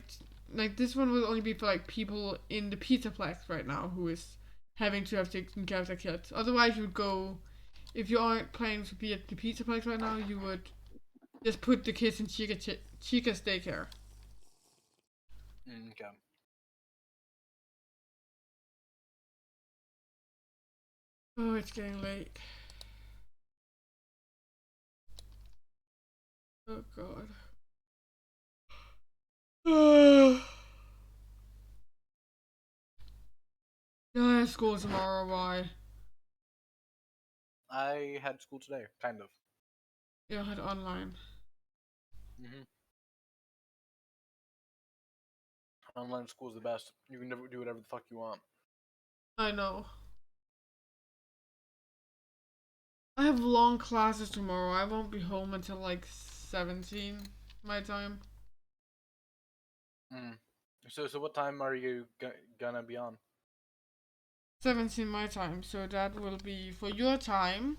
this one will only be for like people in the Peterplex right now who is having to have taken care of their kids. Otherwise, you would go, if you aren't planning to be at the Peterplex right now, you would just put the kids in Chica's daycare. Okay. Oh, it's getting late. Oh god. I have school tomorrow, why? I had school today, kind of. Yeah, I had online. Online school is the best. You can never do whatever the fuck you want. I know. I have long classes tomorrow. I won't be home until like 17 my time. So what time are you gonna be on? 17 my time, so that will be for your time.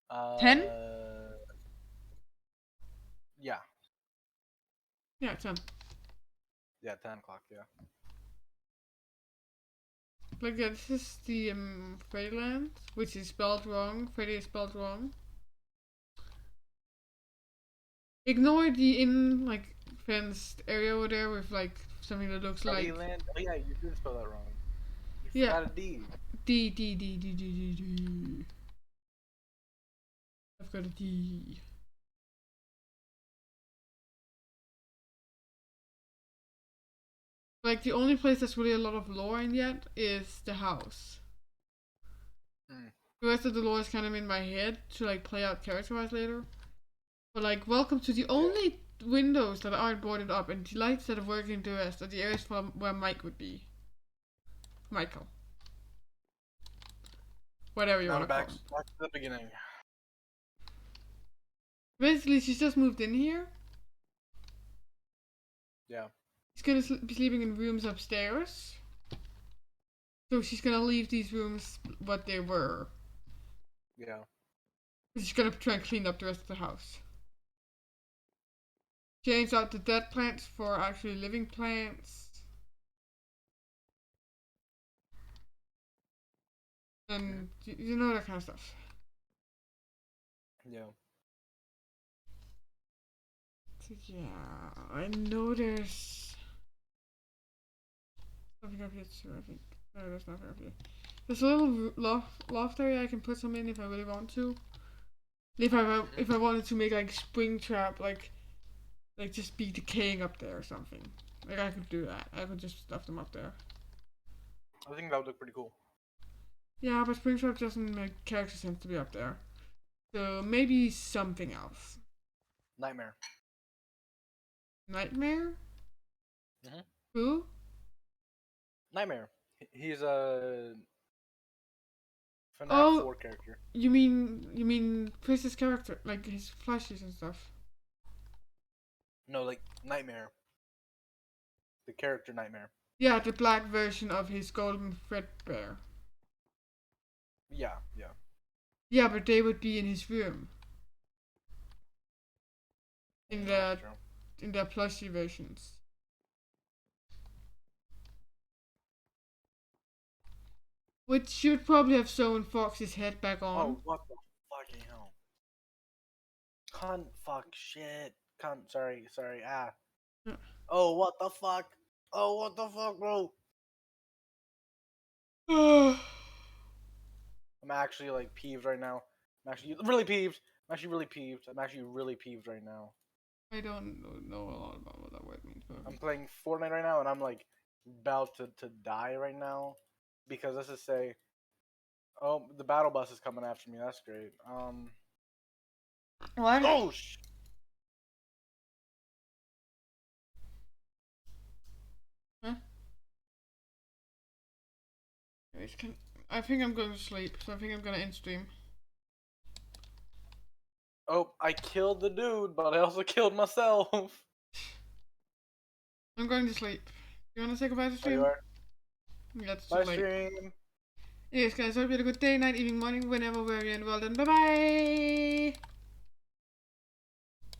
Uh, 10? Yeah. Yeah, 10. Yeah, 10 o'clock, yeah. Like, yeah, this is the Freddyland, which is spelled wrong. Freddy is spelled wrong. Ignore the like, fenced area over there with, like, something that looks like... Freddyland? Oh yeah, you did spell that wrong. You yeah. forgot a D. D. I've got a D. Like, the only place that's really a lot of lore in yet is the house. The rest of the lore is kind of in my head to, like, play out character-wise later. But, like, welcome to the only windows that aren't boarded up and the lights that are working the rest are the areas from where Mike would be. Michael. Whatever you want to call him. Back to the beginning. Basically, she's just moved in here. Yeah. He's gonna be sleeping in rooms upstairs. So she's gonna leave these rooms what they were. Yeah. She's gonna try and clean up the rest of the house. Change out the dead plants for actually living plants. And you know that kind of stuff. Yeah. So yeah, I know there's something up here too, I think. No, there's nothing up here. There's a little loft area I can put some in if I really want to. If I wanted to make like spring trap, like just be decaying up there or something. Like I could do that. I could just stuff them up there. I think that would look pretty cool. Yeah, but spring trap doesn't make character sense to be up there. So maybe something else. Nightmare. Nightmare? Mhm. Who? Nightmare. He's a FNAF Oh, 4 character. you mean Chris's character, like his plushies and stuff. No, like Nightmare. The character Nightmare. Yeah, the black version of his golden Fredbear. Yeah, yeah. Yeah, but they would be in his room. In That's the true. in their plushie versions. Which should probably have sewn Fox's head back on. Oh, what the fucking hell? Cunt, fuck, shit. Cunt, sorry, ah. Yeah. Oh, what the fuck? Oh, what the fuck, bro? I'm actually, like, peeved right now. I'm actually really peeved. I'm actually really peeved right now. I don't know a lot about what that word means. But... I'm playing Fortnite right now, and I'm, like, about to die right now. Because let's just say... Oh, the battle bus is coming after me. That's great. What? Oh, sh... Huh? I think I'm going to sleep, so I think I'm gonna end stream. Oh, I killed the dude, but I also killed myself. I'm going to sleep. You wanna say goodbye to There stream? you are. Yeah, it's too Bye, late. stream. Yes, guys, hope you had a good day, night, evening, morning, whenever, wherever you're in the world, and bye bye!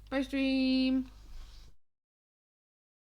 Bye, stream!